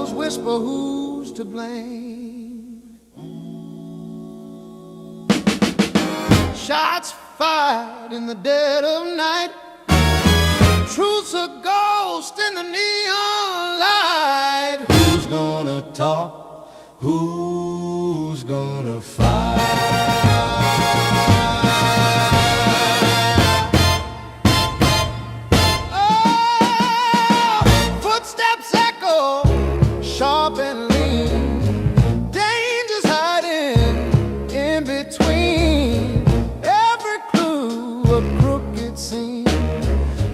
echoes whisper who's to blame. Shots fired in the dead of night. Truth's a ghost in the neon light. Who's gonna talk? Who's gonna fight? Oh, footsteps echo, sharp and lean. Danger's hiding in between. Every clue a crooked scene.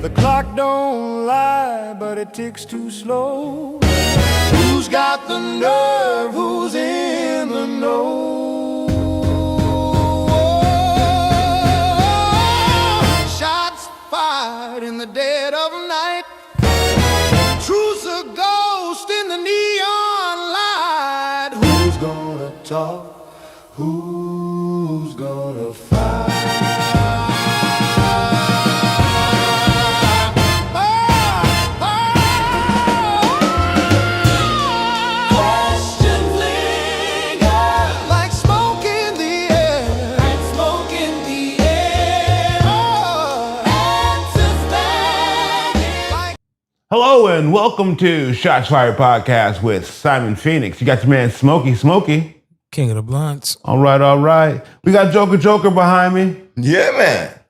The clock don't lie, but it ticks too slow. Who's got the nerve? Who's in the know? Shots fired in the dead of night. Truth's a ghost in the neon light. Who's gonna talk? Who's gonna fight? Hello and welcome to Shots Fired Podcast with Simon Phoenix. You got your man Smokey. King of the Blunts. All right. We got Joker behind me. Yeah, man.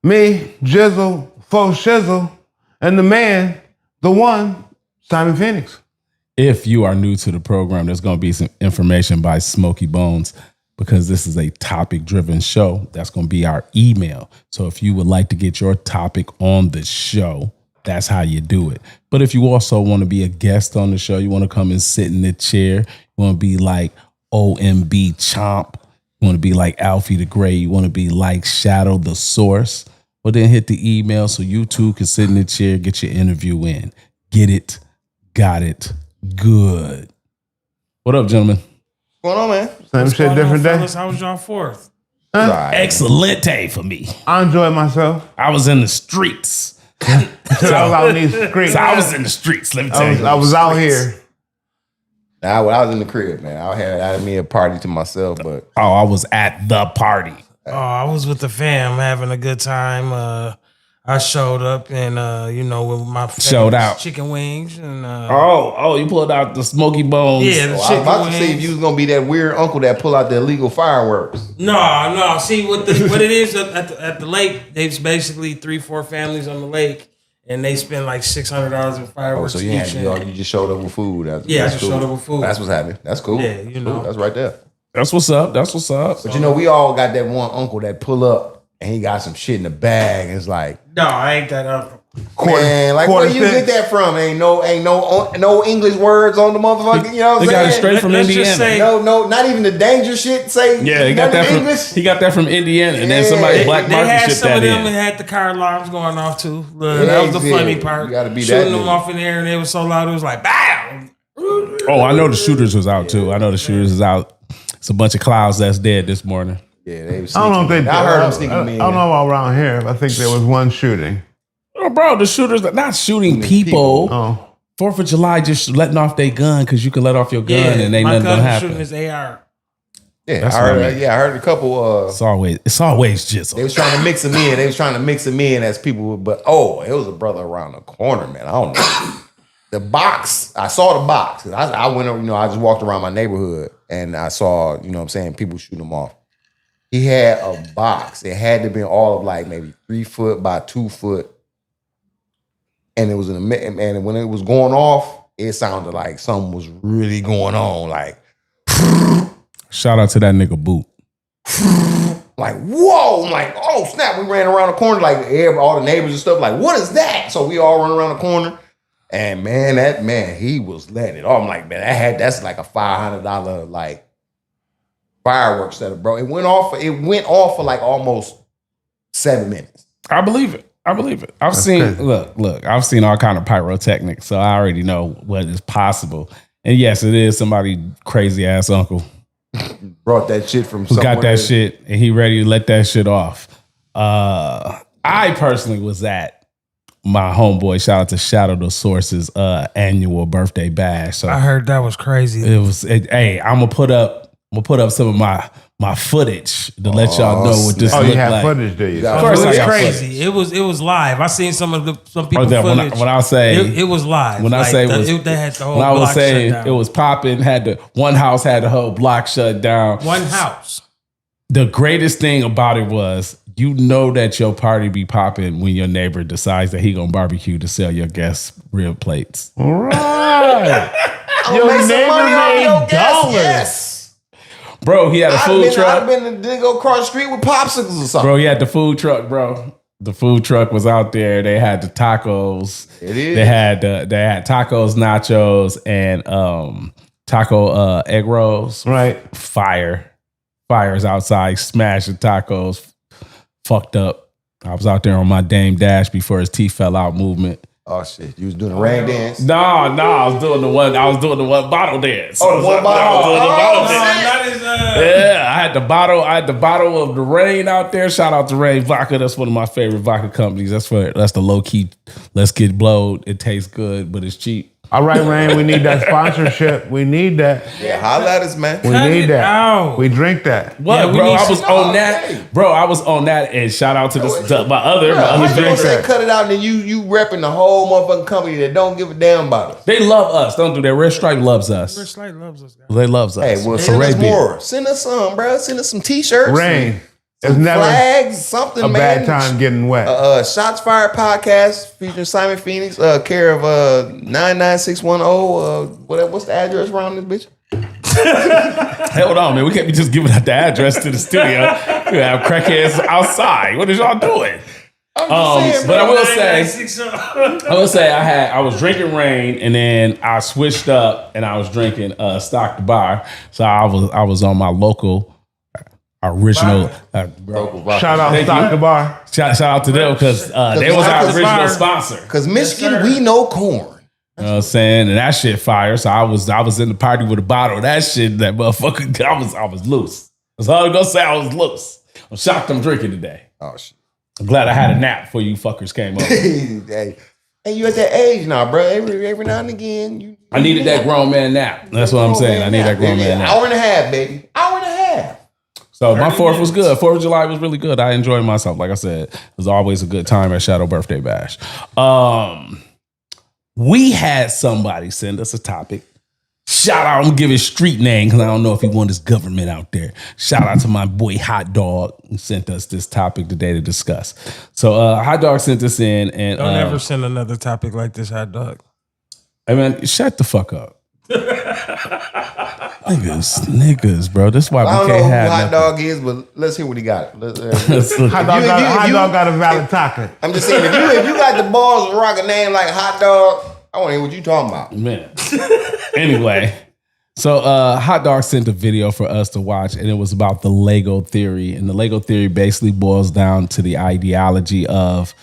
Me, Jizzle, Faux Shizzle, and the man, the one, Simon Phoenix. If you are new to the program, there's going to be some information by Smokey Bones because this is a topic-driven show. That's going to be our email. So if you would like to get your topic on the show, that's how you do it. But if you also want to be a guest on the show, you want to come and sit in the chair, you want to be like OMB Chomp, you want to be like Alfie the Gray, you want to be like Shadow the Source, well then hit the email so you too can sit in the chair, get your interview in. Get it, got it, good. What up, gentlemen? What's going on, man? Same shit, different day. Fellas? How was y'all fourth? Right. Excelente for me. I enjoyed myself. I was in the streets. I was out in these streets. So I was in the streets, let me tell you. I was out here. Nah, when I was in the crib, man, I had me a party to myself, but Oh, I was at the party. Oh, I was with the fam having a good time. I showed up and with my Showed out. chicken wings and Oh, you pulled out the Smokey Bones. yeah, the I was chicken about to wings. see if you was gonna be that weird uncle that pull out the illegal fireworks. No. See what it is at the lake. There's basically 3-4 families on the lake, and they spend like $600 in Oh, fireworks. so you each. you just showed up with food. I That's just cool. showed up with food. That's what's happening. That's cool. Yeah, you know. Cool. That's right there. That's what's up. But we all got that one uncle that pull up and he got some shit in the bag. And it's like, No, I ain't that up. man, like where you get that from? Ain't no English words on the motherfucker. You know what I'm They got it saying? straight from Let's just Indiana. say- No, not even the danger shit. Say Yeah, he got none that of from English. he got that from Indiana, and then Yeah. somebody They black They market had shipped some that of them that in. had the car alarms going off too. Yeah, That was the yeah. funny part. You gotta be Shooting that them dude. off in the air and they were so loud it was like BAM! Oh, I know the shooters was out too. I know the shooters was out. It's a bunch of clouds that's dead this morning. Yeah, they was I don't know if they sneaking. I heard them sneaking me. I don't know about around here. I think there was one shooting. Oh, bro, the shooters are not shooting people. Oh. 4th of July just letting off their gun because you can let off your gun and ain't my nothing gonna cousin happen. shooting his AR. Yeah, That's I heard. what I mean. I heard a couple. It's always jizzle. They was trying to mix them in. They was trying to mix them in as people. But it was a brother around the corner, man. I don't know. The box. I saw the box. I went. I just walked around my neighborhood and I saw. People shooting them off. He had a box. It had to be all of like maybe 3 foot by 2 foot, and it was in the and when it was going off, it sounded like something was really going on. Like Shout out to that nigga Boot. Like, whoa, I'm like, oh snap. We ran around the corner, like all the neighbors and stuff, like, what is that? So we all run around the corner. And man, he was letting it off. I'm like, man, that's like a $500 like fireworks that bro. It went off for like almost 7 minutes. I believe it. I've seen I've seen all kind of pyrotechnics, so I already know what is possible. And yes, it is somebody crazy ass uncle Brought that shit from who somewhere. got that shit and he ready to let that shit off. I personally was at my homeboy. Shout out to Shadow the Source's annual birthday bash. So I heard that was crazy. it was. Hey, I'm gonna put up some of my footage to let y'all know what this Oh, looked you have like. footage, do you? Of course it I was got crazy. It was live. I seen some people that when I- footage. when I say- it was live. When I Like, say they had the whole when I was block saying shut down. it was popping, one house had the whole block shut down. one house. The greatest thing about it was, you know that your party be popping when your neighbor decides that he gonna barbecue to sell your guests rib plates. Right. Your Your neighbor made dollars. Yes. Bro, he had a food I've truck. been to go across the street with popsicles or something. Bro, he had the food truck, bro. The food truck was out there. They had the tacos. It is. They had tacos, nachos, and taco egg rolls. Right. Fires outside, smashing tacos. Fucked up. I was out there on my Dame Dash before his teeth fell out movement. Oh shit! You was doing the rain dance. No, I was doing the one bottle dance. Oh, the one bottle. I was doing the bottle Oh, dance. That is Yeah, I had the bottle of the Rain out there. Shout out to Rain Vodka. That's one of my favorite vodka companies. That's the low key. Let's get blowed. It tastes good, but it's cheap. All right, Rain, we need that sponsorship. We need that. Yeah, holla at us, man. We Cut need it that. out. We drink that. What, Yeah, we bro? need I was some- on that, bro. I was on that, and shout out to my other How you gonna drinks. say cut it out and then you repping the whole motherfucking company that don't give a damn about us? They love us. Don't do that. Red Stripe loves us. Rich Light loves us, guys. They loves us. Hey, well, For send us Ray Beer. more. Send us some, bro. Send us some t-shirts. Rain. It's some never flags, something, a man. bad time getting wet. Shots Fired podcast featuring Simon Phoenix, care of 99610. What's the address around this bitch? Hold on, man. We can't be just giving out the address to the studio. We have crackheads outside. What is y'all doing? I'm just saying, But I bro. will say I was drinking Rain, and then I switched up and I was drinking Stock the Bar. So I was on my local original. Shout out Thank Stock you. the Bar. Shout out to them because they was our Stock the original Bar. sponsor. Because Michigan, we know corn. You know what I'm saying? And that shit fire. So I was in the party with a bottle of that shit. That motherfucker, I was loose. That's all I'm gonna say. I was loose. I'm shocked I'm drinking today. Oh shit. I'm glad I had a nap before you fuckers came over. Hey, you at that age now, bro. Every now and again, I needed that grown man nap. That's what I'm saying. I need that grown man nap. Hour and a half, baby. Hour and a half. So my 4th was good. 4th of July was really good. I enjoyed myself. Like I said, it was always a good time at Shadow Birthday Bash. We had somebody send us a topic. Shout out, I'm gonna give his street name because I don't know if he want his government out there. Shout out to my boy Hot Dog who sent us this topic today to discuss. So Hot Dog sent us in and Don't ever send another topic like this, Hot Dog. hey man, shut the fuck up. Niggas, bro. That's why I we don't know can't who have Hot nothing. Dog is, but let's hear what he got. Let's look. Hot dog got a valid topic. I'm just saying, if you got the balls to rock a name like Hot Dog, I want to hear what you talking about. Man. Anyway, so Hot Dog sent a video for us to watch, and it was about the Lego theory. And the Lego theory basically boils down to the ideology of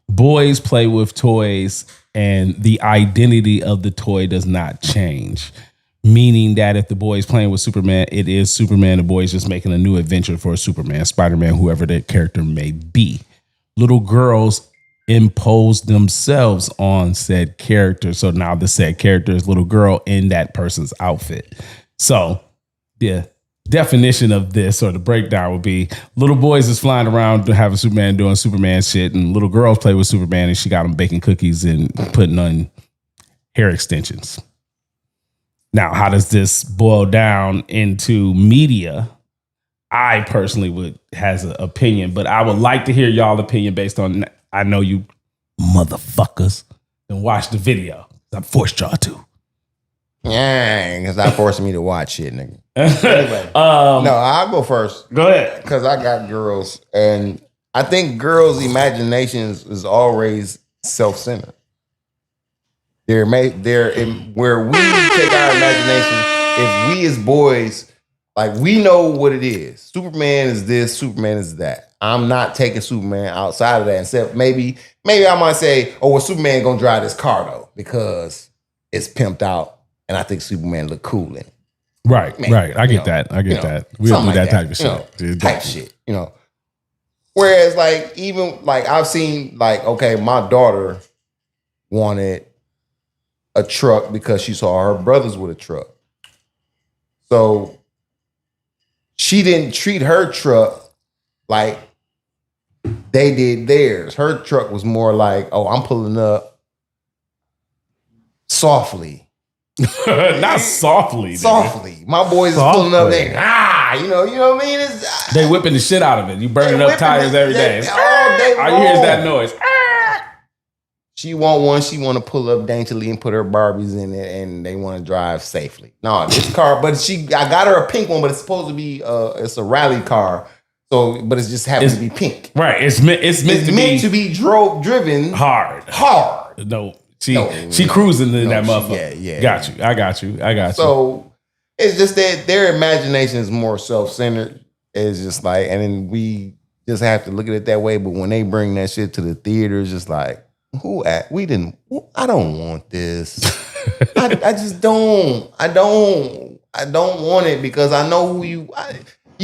boys play with toys, and the identity of the toy does not change. Meaning that if the boy is playing with Superman, it is Superman. The boy is just making a new adventure for Superman, Spider-Man, whoever that character may be. Little girls impose themselves on said character. So now the said character is little girl in that person's outfit. So the definition of this, or the breakdown, would be little boys is flying around having Superman doing Superman shit, and little girls play with Superman and she got them baking cookies and putting on hair extensions. Now, how does this boil down into media? I personally has an opinion, but I would like to hear y'all opinion based on, I know you motherfuckers and watch the video. I forced y'all to. Yeah, because not forcing me to watch shit, nigga. Anyway, no, I'll go first Go ahead. because I got girls, and I think girls' imaginations is always self-centered. Where we take our imagination, if we as boys, like, we know what it is. Superman is this, Superman is that. I'm not taking Superman outside of that. Except maybe I might say, oh, well, Superman gonna drive this car though, because it's pimped out, and I think Superman look cool in it. Right, Man, right. I get you know, that. I you get know, that. We'll do something that like type of you know, shit. Dude, type shit, Whereas, like, even like I've seen, like, okay, my daughter, wanted a truck because she saw her brothers with a truck. So she didn't treat her truck like they did theirs. Her truck was more like, oh, I'm pulling up softly. Not softly. nigga. Softly. My boys is pulling up there. You know what I mean? It's, They whipping the shit out of it. You burning they up whipping tires it every day. all day All you hear is long. that noise. She want one. She want to pull up daintily and put her Barbies in it, and they want to drive safely. No, this car, but I got her a pink one, but it's supposed to be it's a rally car. So, but it just happens to be pink. Right. It's meant to be driven hard. No, she cruising in that motherfucker. Yeah. Got you. I got you. So it's just that their imagination is more self-centered. It's just like, and then we just have to look at it that way. But when they bring that shit to the theater, it's just like, I don't want this. I just don't. I don't want it because I know who you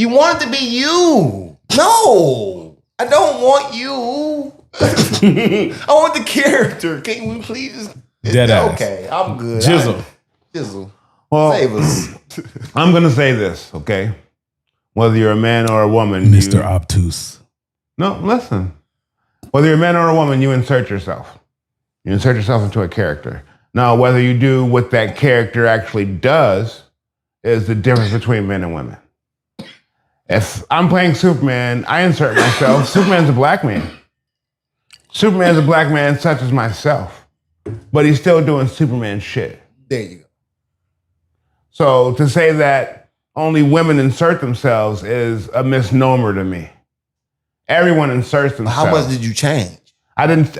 want it to be you. No, I don't want you. I want the character. Can we please? Deadass. Okay, I'm good. Jizzle. Well, Save us. I'm going to say this, okay? Whether you're a man or a woman. Mr. Obtuse. No, listen. Whether you're a man or a woman, you insert yourself. You insert yourself into a character. Now, whether you do what that character actually does is the difference between men and women. If I'm playing Superman, I insert myself. Superman's a black man. Superman's a black man such as myself. But he's still doing Superman shit. There you go. So to say that only women insert themselves is a misnomer to me. Everyone inserts themselves. How much did you change? I didn't.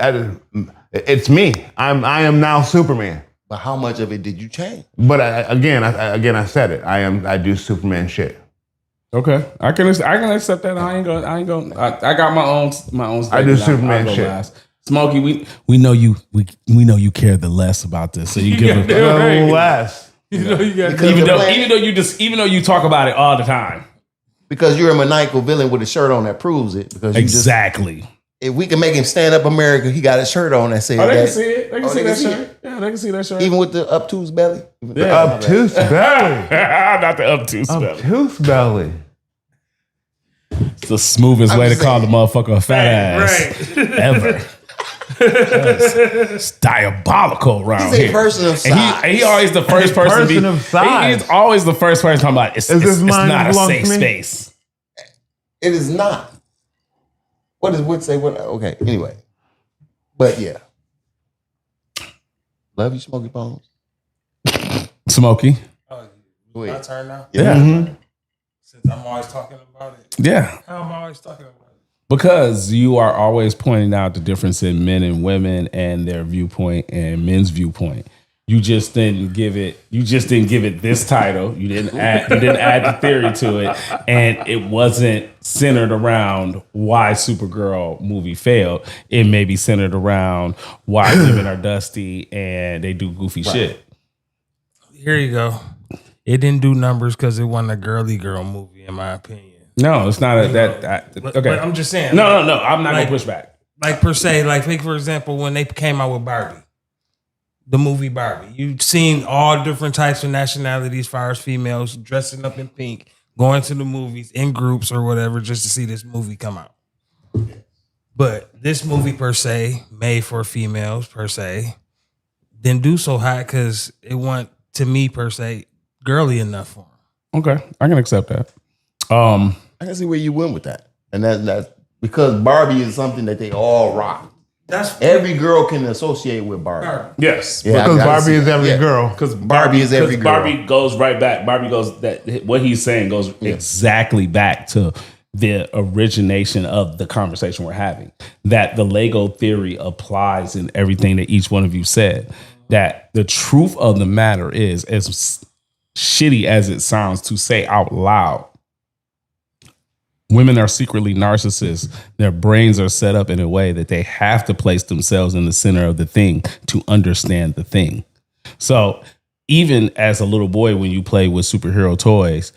It's me. I am now Superman. But how much of it did you change? But I said it. I do Superman shit. Okay, I can accept that. I got my own. I do Superman shit. Last. Smokey, we know you. We know you care the less about this, so you give it No less. You know you got. Because Even though you talk about it all the time. Because you're a maniacal villain with a shirt on that proves it. Because Exactly. If we can make him stand up America, he got a shirt on that says Oh, they that. can see it. They can see that shirt. Yeah, they can see that shirt. Even with the obtuse belly. Yeah. Obtuse belly. Not the obtuse belly. Obtuse belly. It's the smoothest way to call the motherfucker a fat ass ever. It's diabolical around He's here. a person of And size. he always the first person to be. Person of size. He's always the first person talking about it's mine not a belong safe to me? space. It is not. What does Wood say? What? Okay, anyway. But yeah. Love you, Smokey Bones. Smokey. Oh, Go my ahead. turn now? Yeah. Since I'm always talking about it. Yeah. How am I always talking about it? Because you are always pointing out the difference in men and women and their viewpoint and men's viewpoint. You just didn't give it this title. You didn't add the theory to it. And it wasn't centered around why Supergirl movie failed. It may be centered around why women are dusty and they do goofy shit. Here you go. It didn't do numbers because it wasn't a girly girl movie, in my opinion. No, it's not But okay. I'm just saying. No. I'm not like- gonna push back. Like per se, like take for example, when they came out with Barbie, the movie Barbie, you've seen all different types of nationalities as far as females dressing up in pink, going to the movies in groups or whatever just to see this movie come out. But this movie per se, made for females per se, didn't do so hot because it wasn't, to me per se, girly enough for them. Okay, I can accept that. I can see where you went with that. And that's because Barbie is something that they all rock. That's Every girl can associate with Barbie. Yes. Yeah, I Because gotta Barbie see is that. every Yeah. girl. Because Barbie is every girl. Barbie goes right back. Barbie goes that what he's saying goes exactly back to the origination of the conversation we're having. That the Lego theory applies in everything that each one of you said. That the truth of the matter is, as shitty as it sounds to say out loud, women are secretly narcissists. Their brains are set up in a way that they have to place themselves in the center of the thing to understand the thing. So even as a little boy, when you play with superhero toys,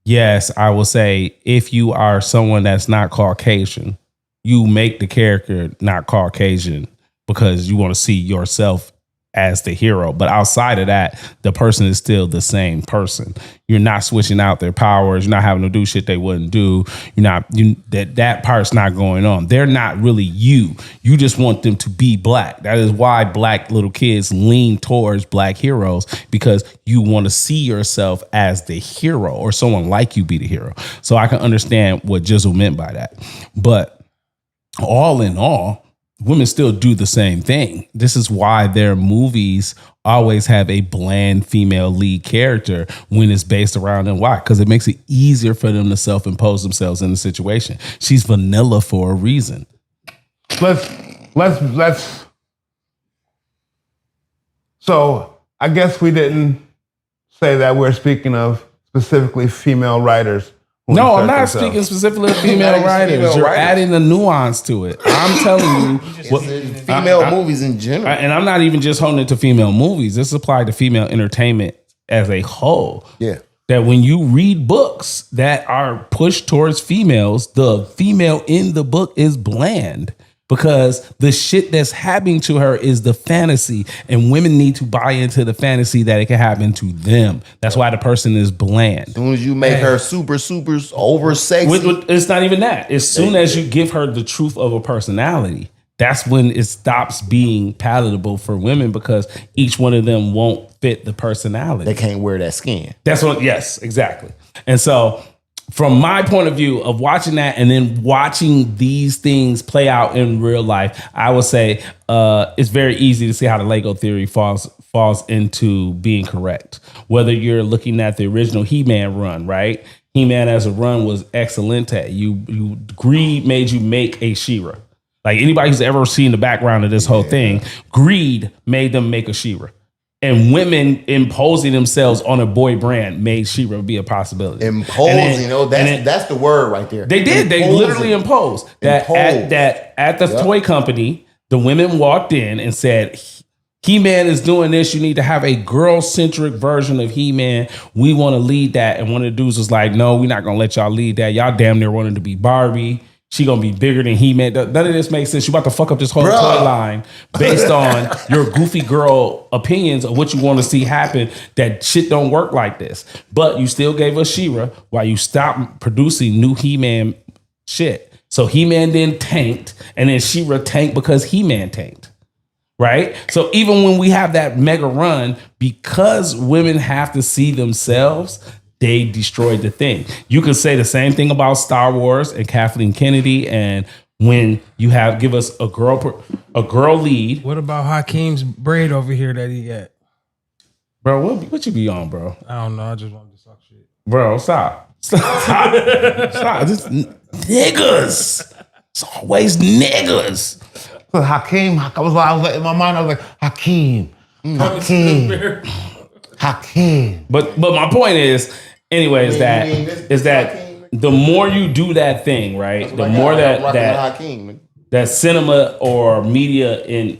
yes, I will say if you are someone that's not Caucasian, you make the character not Caucasian because you want to see yourself as the hero. But outside of that, the person is still the same person. You're not switching out their powers. You're not having to do shit they wouldn't do. That part's not going on. They're not really you. You just want them to be black. That is why black little kids lean towards black heroes, because you want to see yourself as the hero or someone like you be the hero. So I can understand what Jizzle meant by that. But all in all, women still do the same thing. This is why their movies always have a bland female lead character when it's based around them. Why? Because it makes it easier for them to self-impose themselves in the situation. She's vanilla for a reason. Let's. So I guess we didn't say that we're speaking of specifically female writers. No, I'm not speaking specifically of female writers. You're adding the nuance to it. I'm telling you, female movies in general. And I'm not even just holding it to female movies. This applies to female entertainment as a whole. Yeah. That when you read books that are pushed towards females, the female in the book is bland. Because the shit that's happening to her is the fantasy, and women need to buy into the fantasy that it can happen to them. That's why the person is bland. As soon as you make her super over sexy, it's not even that. As soon as you give her the truth of a personality, that's when it stops being palatable for women, because each one of them won't fit the personality. They can't wear that skin. That's what. Yes, exactly. And so, from my point of view of watching that and then watching these things play out in real life, I would say it's very easy to see how the Lego theory falls into being correct. Whether you're looking at the original He-Man run, right? He-Man as a run was excellent at you. Greed made you make a She-Ra. Like anybody who's ever seen the background of this whole thing, greed made them make a She-Ra. And women imposing themselves on a boy brand made She-Ra be a possibility. Imposing, that's the word right there. They did. They literally imposed that at the toy company. The women walked in and said, He-Man is doing this. You need to have a girl-centric version of He-Man. We want to lead that. And one of the dudes was like, no, we're not going to let y'all lead that. Y'all damn near wanted to be Barbie. She gonna be bigger than He-Man. None of this makes sense. You about to fuck up this whole toy line based on your goofy girl opinions of what you want to see happen. That shit don't work like this. But you still gave us She-Ra while you stopped producing new He-Man shit. So He-Man then tanked, and then She-Ra tanked because He-Man tanked. Right? So even when we have that mega run, because women have to see themselves, they destroyed the thing. You could say the same thing about Star Wars and Kathleen Kennedy, and when you give us a girl lead. What about Hakeem's braid over here that he got? Bro, what you be on, bro? I don't know. I just wanted to talk shit. Bro, stop. Stop. Just niggas. It's always niggas. So Hakeem, I was like in my mind, I was like, Hakeem. But my point is, anyway, is that the more you do that thing, right? The more that cinema or media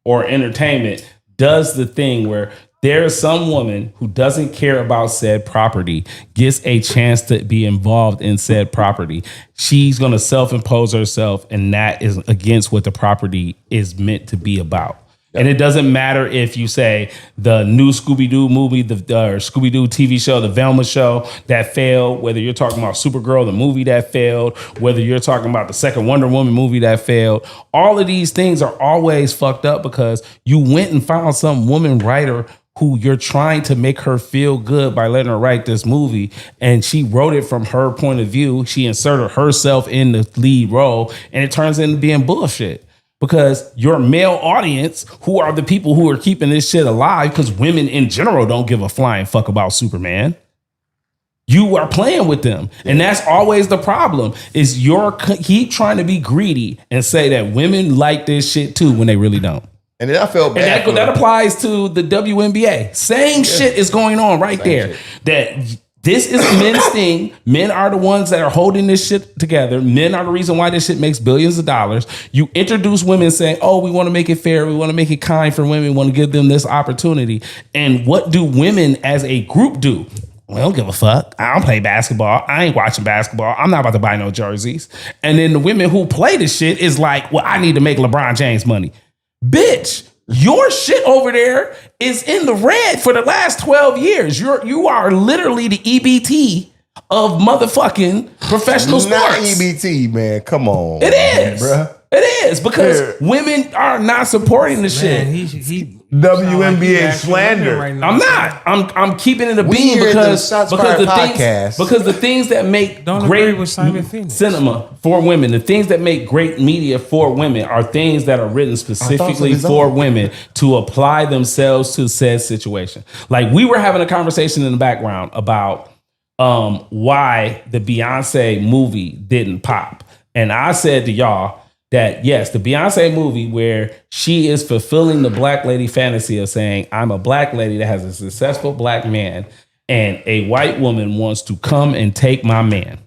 or entertainment does the thing where there's some woman who doesn't care about said property, gets a chance to be involved in said property. She's going to self-impose herself, and that is against what the property is meant to be about. And it doesn't matter if you say the new Scooby-Doo movie, the Scooby-Doo TV show, the Velma show that failed, whether you're talking about Supergirl, the movie that failed, whether you're talking about the second Wonder Woman movie that failed. All of these things are always fucked up because you went and found some woman writer who you're trying to make her feel good by letting her write this movie. And she wrote it from her point of view. She inserted herself in the lead role, and it turns into being bullshit. Because your male audience, who are the people who are keeping this shit alive, because women in general don't give a flying fuck about Superman. You are playing with them. And that's always the problem, is keep trying to be greedy and say that women like this shit too when they really don't. And then I felt bad. And that applies to the WNBA. Same shit is going on right there. Shit. That this is men's thing. Men are the ones that are holding this shit together. Men are the reason why this shit makes billions of dollars. You introduce women saying, oh, we want to make it fair. We want to make it kind for women. We want to give them this opportunity. And what do women as a group do? Well, I don't give a fuck. I don't play basketball. I ain't watching basketball. I'm not about to buy no jerseys. And then the women who play this shit is like, well, I need to make LeBron James money. bitch, your shit over there is in the red for the last 12 years. You are literally the EBT of motherfucking professional sports. Not EBT, man. Come on. It is. Bruh. It is because women are not supporting the shit. Man, he WNBA slander. right now. I'm not. I'm keeping it a We beam here at the because Shots the Fired things podcast. because the things that make Don't great agree with Simon Phoenix. cinema for women, the things that make great media for women are things that are written specifically his for own. women to apply themselves to said situation. Like we were having a conversation in the background about why the Beyonce movie didn't pop, and I said to y'all that yes, the Beyonce movie where she is fulfilling the black lady fantasy of saying, I'm a black lady that has a successful black man and a white woman wants to come and take my man.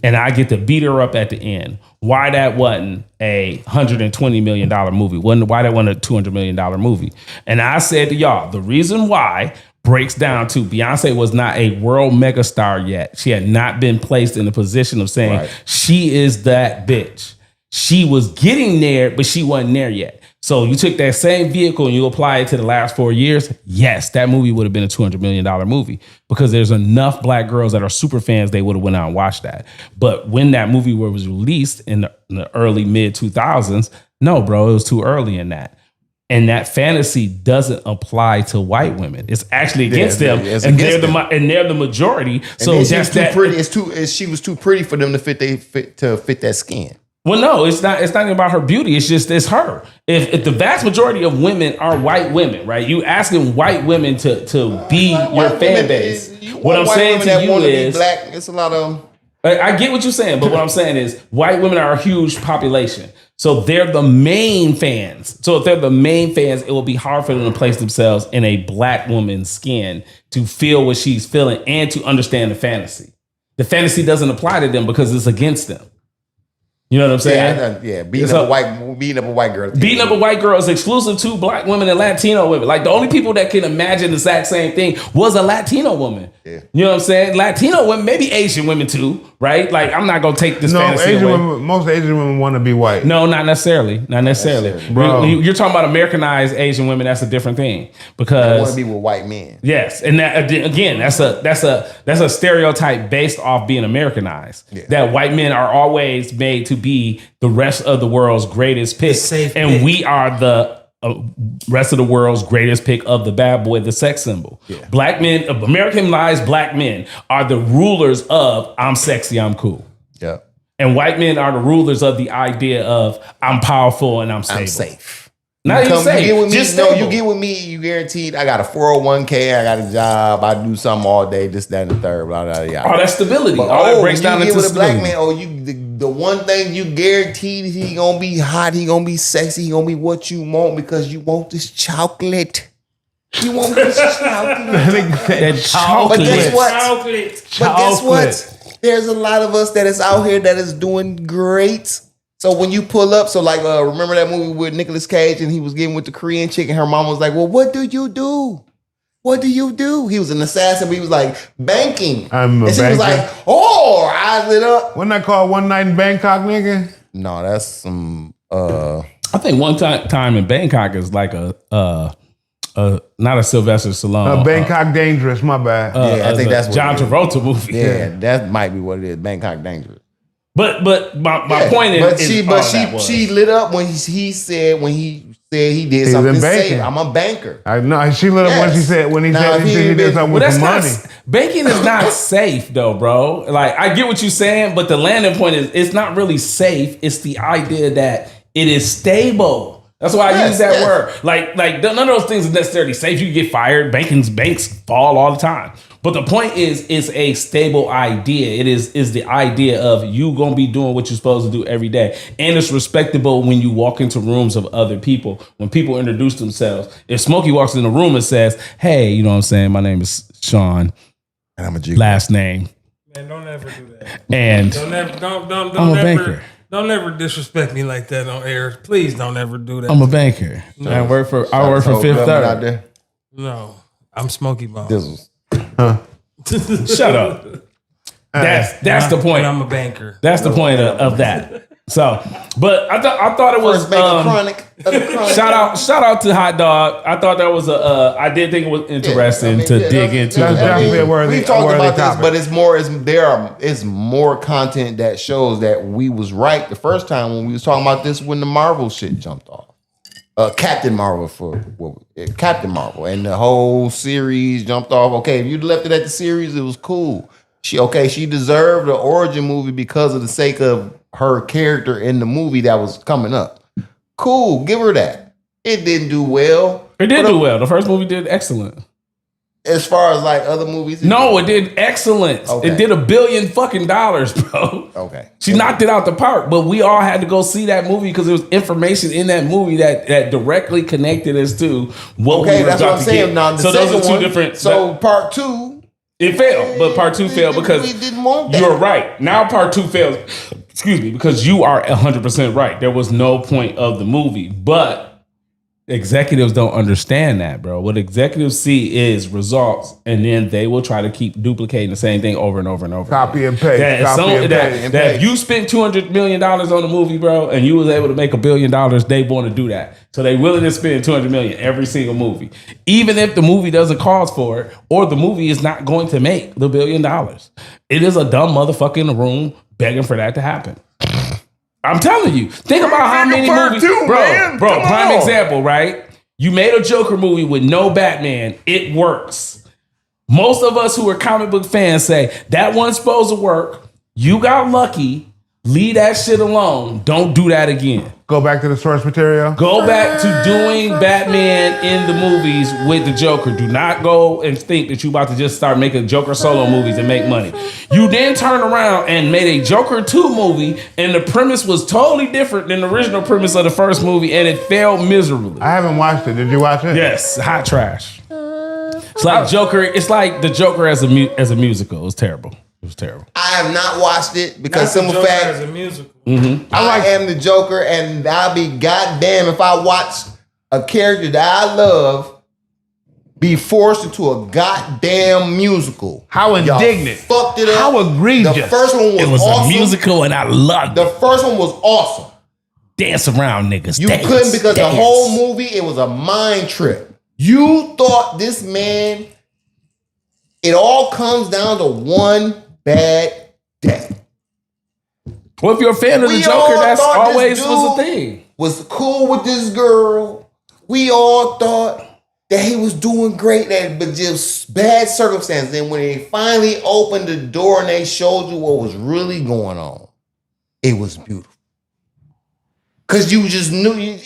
And I get to beat her up at the end. Why that wasn't a $120 million movie? Why that wasn't a $200 million movie? And I said to y'all, the reason why breaks down to Beyonce was not a world megastar yet. She had not been placed in the position of saying she is that bitch. She was getting there, but she wasn't there yet. So you took that same vehicle and you apply it to the last 4 years. Yes, that movie would have been a $200 million movie because there's enough black girls that are super fans. They would have went out and watched that. But when that movie was released in the early mid 2000s, no, bro, it was too early in that. And that fantasy doesn't apply to white women. It's actually against them, it's and against they're the majority. So And that's too that. pretty. She was too pretty for them to fit that skin. Well, no, it's not even about her beauty. It's just it's her. If the vast majority of women are white women, right? You asking white women to be your fan base. What I'm saying to you is, black. It's a lot of. I get what you're saying, but what I'm saying is, white women are a huge population, so they're the main fans. So if they're the main fans, it will be hard for them to place themselves in a black woman's skin to feel what she's feeling and to understand the fantasy. The fantasy doesn't apply to them because it's against them. You know what I'm saying? Yeah, beating up a white girl. Beating up a white girl is exclusive to black women and Latino women. Like the only people that can imagine the exact same thing was a Latino woman. Yeah. You know what I'm saying? Latino women, maybe Asian women too, right? Like I'm not gonna take this fantasy Asian away. women, most Asian women want to be white. No, not necessarily. Not necessarily. Bro. You're talking about Americanized Asian women. That's a different thing I because want to be with white men. yes, and that again, that's a stereotype based off being Americanized. Yeah. That white men are always made to be the rest of the world's greatest pick, and pick. We are the rest of the world's greatest pick of the bad boy, the sex symbol. Yeah. Black men, Americanized black men are the rulers of I'm sexy, I'm cool. Yeah, and white men are the rulers of the idea of I'm powerful and I'm stable. I'm safe. Not even safe. You get with me. Just no, stable. you get with me. You guaranteed. I got a 401k. I got a job. I do something all day. This, that, and the third. Blah blah blah. All that stability. But, all that breaks down into with a black stability. man. The one thing you guaranteed he gonna be hot. He gonna be sexy. He gonna be what you want because you want this chocolate. You want this chocolate. That chocolate. But guess what? Chocolate. But guess what? There's a lot of us that is out here that is doing great. So when you pull up, so like remember that movie with Nicolas Cage and he was getting with the Korean chick and her mom was like, well, what do you do? What do you do? He was an assassin, but he was like, banking. I'm a and she banker. was like, oh, eyes lit up. Wasn't that called One Night in Bangkok, nigga? No, that's some I think one time in Bangkok is like a not a Sylvester Stallone. Bangkok Dangerous, my bad. yeah, I think that's what John it is. Travolta movie. Yeah, that might be what it is. Bangkok Dangerous. But my point is, she lit up when he said he did was something in banking. safe. I'm a banker. I know she lit up when she said he Now, if he did been- something well, with that's some money. not banking is not safe though, bro. Like I get what you're saying, but the landing point is it's not really safe. It's the idea that it is stable. That's why I use that word. Like none of those things is necessarily safe. You get fired. Banks fall all the time. But the point is, it's a stable idea. It is the idea of you gonna be doing what you're supposed to do every day, and it's respectable when you walk into rooms of other people. When people introduce themselves, if Smokey walks in the room and says, "Hey, you know what I'm saying? My name is Sean. And I'm a Jew. Last name." Man, don't ever do that. And Don't I'm a ever, banker. Don't ever disrespect me like that on air. Please don't ever do that. I'm a banker. I work for Fifth out Third. there. No, I'm Smokey Bones. Dizzles. Shut up. That's the point. And I'm a banker. That's the point of that. So, but I thought it was First Mega Chronic. shout out to Hot Dog. I thought that was I did think it was interesting to dig into. That's definitely a worthy. We talked a worthy about topic. this, but it's more content that shows that we was right the first time when we was talking about this when the Marvel shit jumped off. Captain Marvel Captain Marvel and the whole series jumped off. Okay, if you'd left it at the series, it was cool. She deserved an origin movie because of the sake of her character in the movie that was coming up. Cool, give her that. It didn't do well. It did do well. The first movie did excellent. As far as like other movies, No, it did excellent. Okay. It did $1 billion fucking dollars, bro. Okay. She knocked it out the park, but we all had to go see that movie because there was information in that movie that directly connected us to what we Okay, were that's what about I'm to saying. get. Now the So those second are two one, different. So part two, it failed, but part two failed because we didn't want that. you're right. Now part two fails. Excuse me, because you are 100% right. There was no point of the movie, but executives don't understand that, bro. What executives see is results, and then they will try to keep duplicating the same thing over and over and over. Copy and paste. That if you spent $200 million on a movie, bro, and you was able to make $1 billion, they want to do that. So they willing to spend $200 million every single movie, even if the movie doesn't cause for it, or the movie is not going to make the $1 billion. It is a dumb motherfucker in the room begging for that to happen. I'm telling you, think about how many movies, bro. Prime example, right? You made a Joker movie with no Batman. It works. Most of us who are comic book fans say that one's supposed to work. You got lucky. Leave that shit alone. Don't do that again. Go back to the source material. Go back to doing Batman in the movies with the Joker. Do not go and think that you about to just start making Joker solo movies and make money. You then turn around and made a Joker 2 movie, and the premise was totally different than the original premise of the first movie, and it failed miserably. I haven't watched it. Did you watch it? Yes, hot trash. It's like Joker. It's like the Joker as a musical. It was terrible. It was terrible. I have not watched it because That's the simple Joker fact, as a musical. I am the Joker, and I'll be goddamn if I watch a character that I love be forced into a goddamn musical. How Y'all indignant. fucked it up. How egregious. The first one was, It was awesome. a musical, and I loved The it. first one was awesome. Dance around, niggas. You dance, couldn't because dance. the whole movie, it was a mind trip. You thought this man, it all comes down to one bad day. Well, if you're a fan of the We Joker, all that's thought this always was a dude thing. Was cool with this girl. We all thought that he was doing great, but just bad circumstances. And when they finally opened the door and they showed you what was really going on, it was beautiful. Cause you just knew,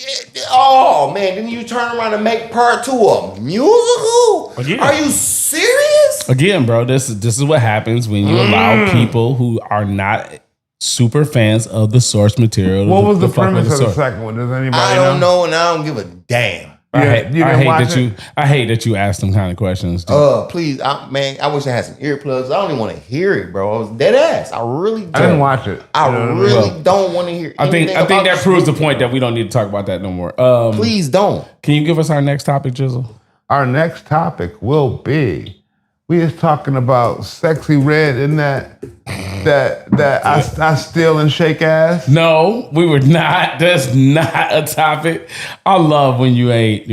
oh man, then you turn around and make part 2 a musical? Again. Are you serious? Again, bro, this is what happens when you allow people who are not super fans of the source material. What was the fuck with premise of the source. second one? Does anybody I don't know and I don't give a damn. I Yeah, hate, you I didn't hate watch that it? I hate that you ask them kind of questions. Dude. Please, I wish I had some earplugs. I don't even want to hear it, bro. I was dead ass. I really don't. I didn't watch it. I You know what really mean? don't want to hear I think anything that about proves the this point that we don't need to talk about that no more. Please don't. Can you give us our next topic, Jizzle? Our next topic will be, we is talking about Sexy Red in that I steal and shake ass. No, we were not. That's not a topic. I love when you ain't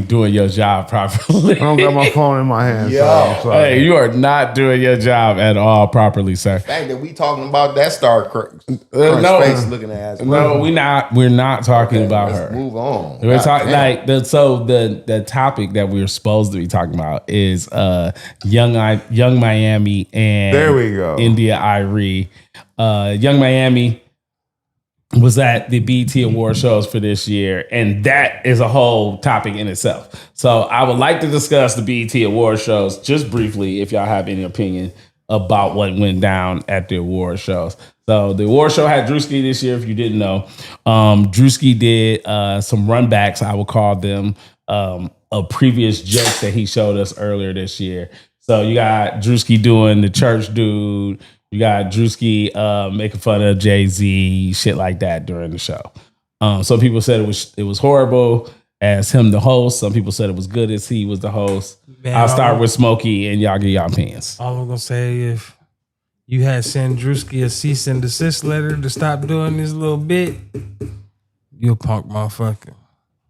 doing your job properly. I don't got my phone in my hand. So Yo. I'm sorry. Hey, you are not doing your job at all properly, sir. The fact that we talking about that star crunch no. face looking ass. No, we're not talking about Let's her. move on. We're God talking damn. the topic that we're supposed to be talking about is Young Miami and There we go. India Irie. Young Miami was at the BET Award shows for this year, and that is a whole topic in itself. So I would like to discuss the BET Award shows just briefly, if y'all have any opinion about what went down at the award shows. So the award show had Drewski this year, if you didn't know. Drewski did some runbacks, I would call them, of previous jokes that he showed us earlier this year. So you got Drewski doing the church dude. You got Drewski making fun of Jay-Z, shit like that during the show. Some people said it was horrible as him the host. Some people said it was good as he was the host. Man, I'll start with Smokey and y'all get y'all opinions. All I'm gonna say, if you had sent Drewski a cease and desist letter to stop doing this little bit, you a punk motherfucker.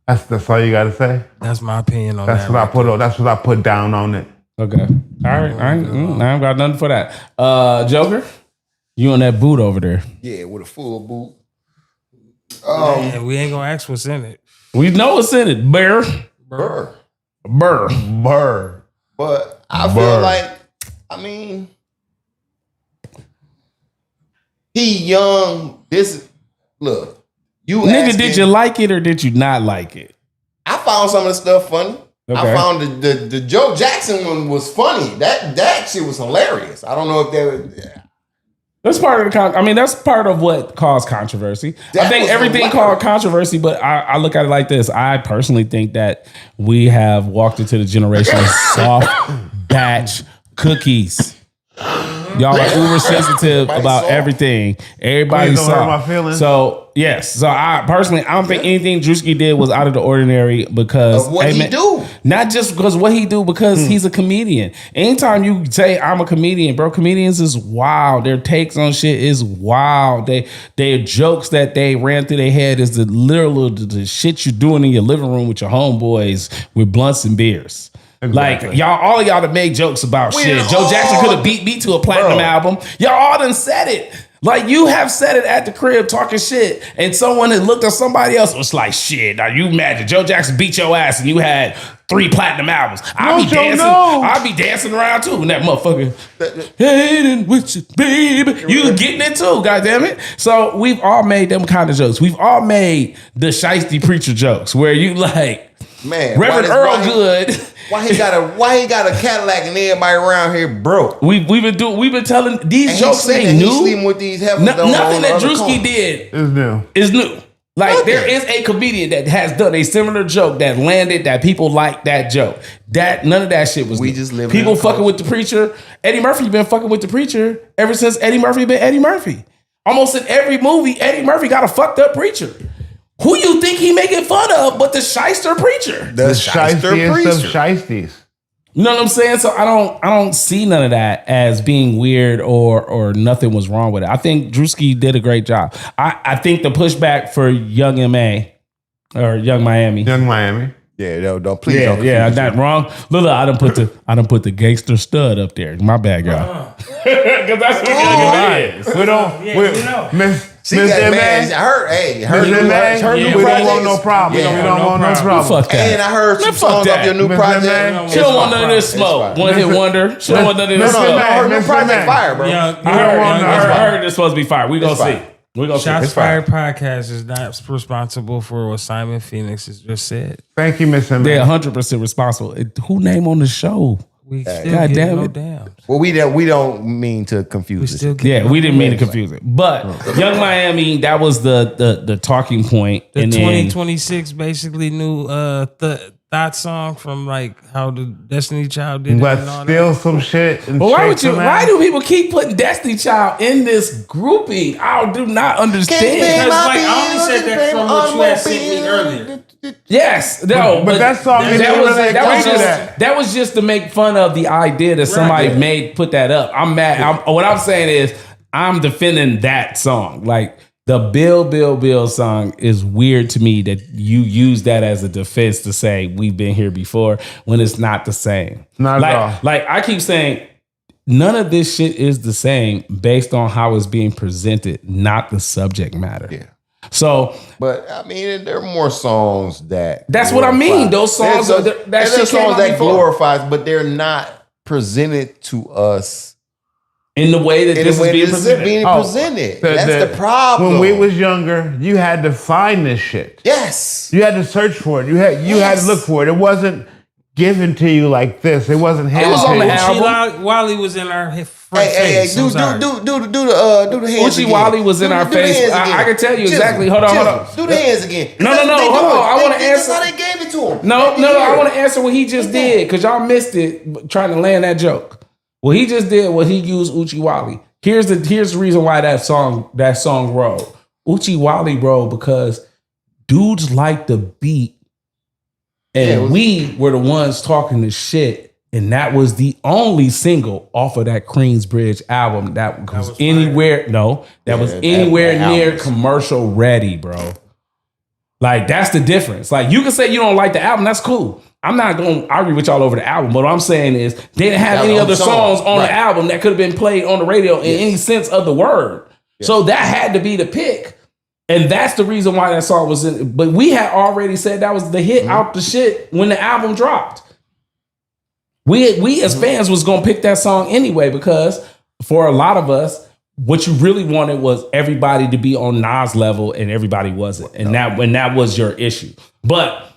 That's all you gotta say. That's my opinion on That's that. what I put on. That's what I put down on it. Okay. All right. I ain't got nothing for that. Joker, you on that boot over there? Yeah, with a full boot. And we ain't gonna ask what's in it. We know what's in it. Burr. Burr. But I feel like, I mean, he young. Look, you Nigga, asking, did you like it or did you not like it? I found some of the stuff funny. Okay. I found the Joe Jackson one was funny. That shit was hilarious. I don't know if that was. That's part of the that's part of what caused controversy. That I think was everything hilarious. caused controversy, but I look at it like this. I personally think that we have walked into the generation of soft batch cookies. Y'all are uber sensitive about soft. everything. Everybody's Please don't hurt soft. my feelings. So yes. So I don't think anything Drewski did was out of the ordinary because Of what he do. Not just because what he do, because he's a comedian. Anytime you say I'm a comedian, bro, comedians is wild. Their takes on shit is wild. Their jokes that they ran through their head is the shit you're doing in your living room with your homeboys with blunts and beers. Exactly. Like all of y'all that made jokes about shit. Joe Jackson could have beat me to a platinum album. Y'all all done said it. Like you have said it at the crib talking shit, and someone had looked at somebody else and was like, shit, now you imagine Joe Jackson beat your ass and you had 3 platinum albums. I'd be dancing around too, and that motherfucker hating with you, baby. You getting it too, goddammit. So we've all made them kind of jokes. We've all made the shiesty preacher jokes where you like Man, Reverend Earl Good. Why he got a Cadillac and everybody around here broke? We've been telling these And jokes ain't He's new. sleeping with these heifers. Nothing that Drewski did It's new. is new. Like Nothing. there is a comedian that has done a similar joke that landed that people like that joke. That none of that shit was. We new. just live in people a fucking culture. with the preacher. Eddie Murphy been fucking with the preacher ever since Eddie Murphy been Eddie Murphy. Almost in every movie, Eddie Murphy got a fucked up preacher. Who you think he making fun of? But the shyster preacher. The shyster Shiestiest of preacher. shysties. You know what I'm saying? So I don't see none of that as being weird or nothing was wrong with it. I think Drewski did a great job. I think the pushback for Young MA or Young Miami. Young Miami. Yeah, don't please Yeah, don't. yeah, confuse not wrong. Look, I done put the gangster stud up there. My bad, y'all. Because that's what Young is. We don't. Yeah, we, you know. Miss See that man? MA. I heard. Hey, heard Miss new, MA. heard We new don't projects. want no problem. Yeah, We don't want no problem. Fuck that. And I heard some Man, fuck songs that. off your new Miss project. MA. She don't want none of this It's smoke. fine. One hit wonder. She don't want none of this No, smoke. no, I heard new Miss project MA. fire, bro. Young, I heard it's supposed to be fire. We gonna It's see. fine. We gonna see. Shots It's fine. Fired podcast is not responsible for what Simon Phoenix has just said. Thank you, Miss MA. They're 100% responsible. Who name on the show? We still God get damn no it. damn. Well, we don't mean to We confuse still it. get Yeah, no we didn't mean to damn. confuse it. But Young Miami, that was the talking point. The and then 2026 basically new thought song from like how the Destiny Child did it and all Let's that. steal some shit. And But why shake would you? some Why ass. do people keep putting Destiny Child in this grouping? I do not understand. Because like I only said that from what you had sent me earlier. Yes, no, But that song that didn't was- really that was equate to just that. that was just to make fun of the idea that somebody put that up. I'm mad. What I'm saying is I'm defending that song. Like the Bill song is weird to me that you use that as a defense to say we've been here before when it's not the same. Not at all. Like I keep saying, none of this shit is the same based on how it's being presented, not the subject matter. Yeah. So But I mean, there are more songs that. that's what I mean. Those songs, There's that there's shit came songs out that before. glorifies, but they're not presented to us in the way that in this the is way being this is presented. being Oh, presented. That's the When problem. we was younger, you had to find this shit. yes. You had to search for it. You had to look for it. It wasn't given to you like this. It wasn't handed was on to the you. album. Wally was in our front Hey, face. do I'm sorry. the hands Uchi again. Wally was in Do our the face. hands I again. can tell you Chisel, exactly. Hold on. Do the hands again. No, They do hold it. on. I want to That's answer. how they gave it to him. No, I want to answer what he just did because y'all missed it trying to land that joke. What he just did was he used Uchi Wally. Here's the reason why that song rolled. Uchi Wally rolled because dudes like the beat, and Yeah, it was- we were the ones talking the shit And that was the only single off of that Queensbridge album that was anywhere. No, that was anywhere near commercial ready, bro. Like, that's the difference. Like, you can say you don't like the album, that's cool. I'm not going to argue with y'all over the album. But what I'm saying is they didn't have any other songs on the album that could have been played on the radio in any sense of the word. Yeah. So that had to be the pick. And that's the reason why that song was in. But we had already said that was the hit out the shit when the album dropped. We as fans was going to pick that song anyway, because for a lot of us, what you really wanted was everybody to be on Nas level, and everybody wasn't. And that was your issue. But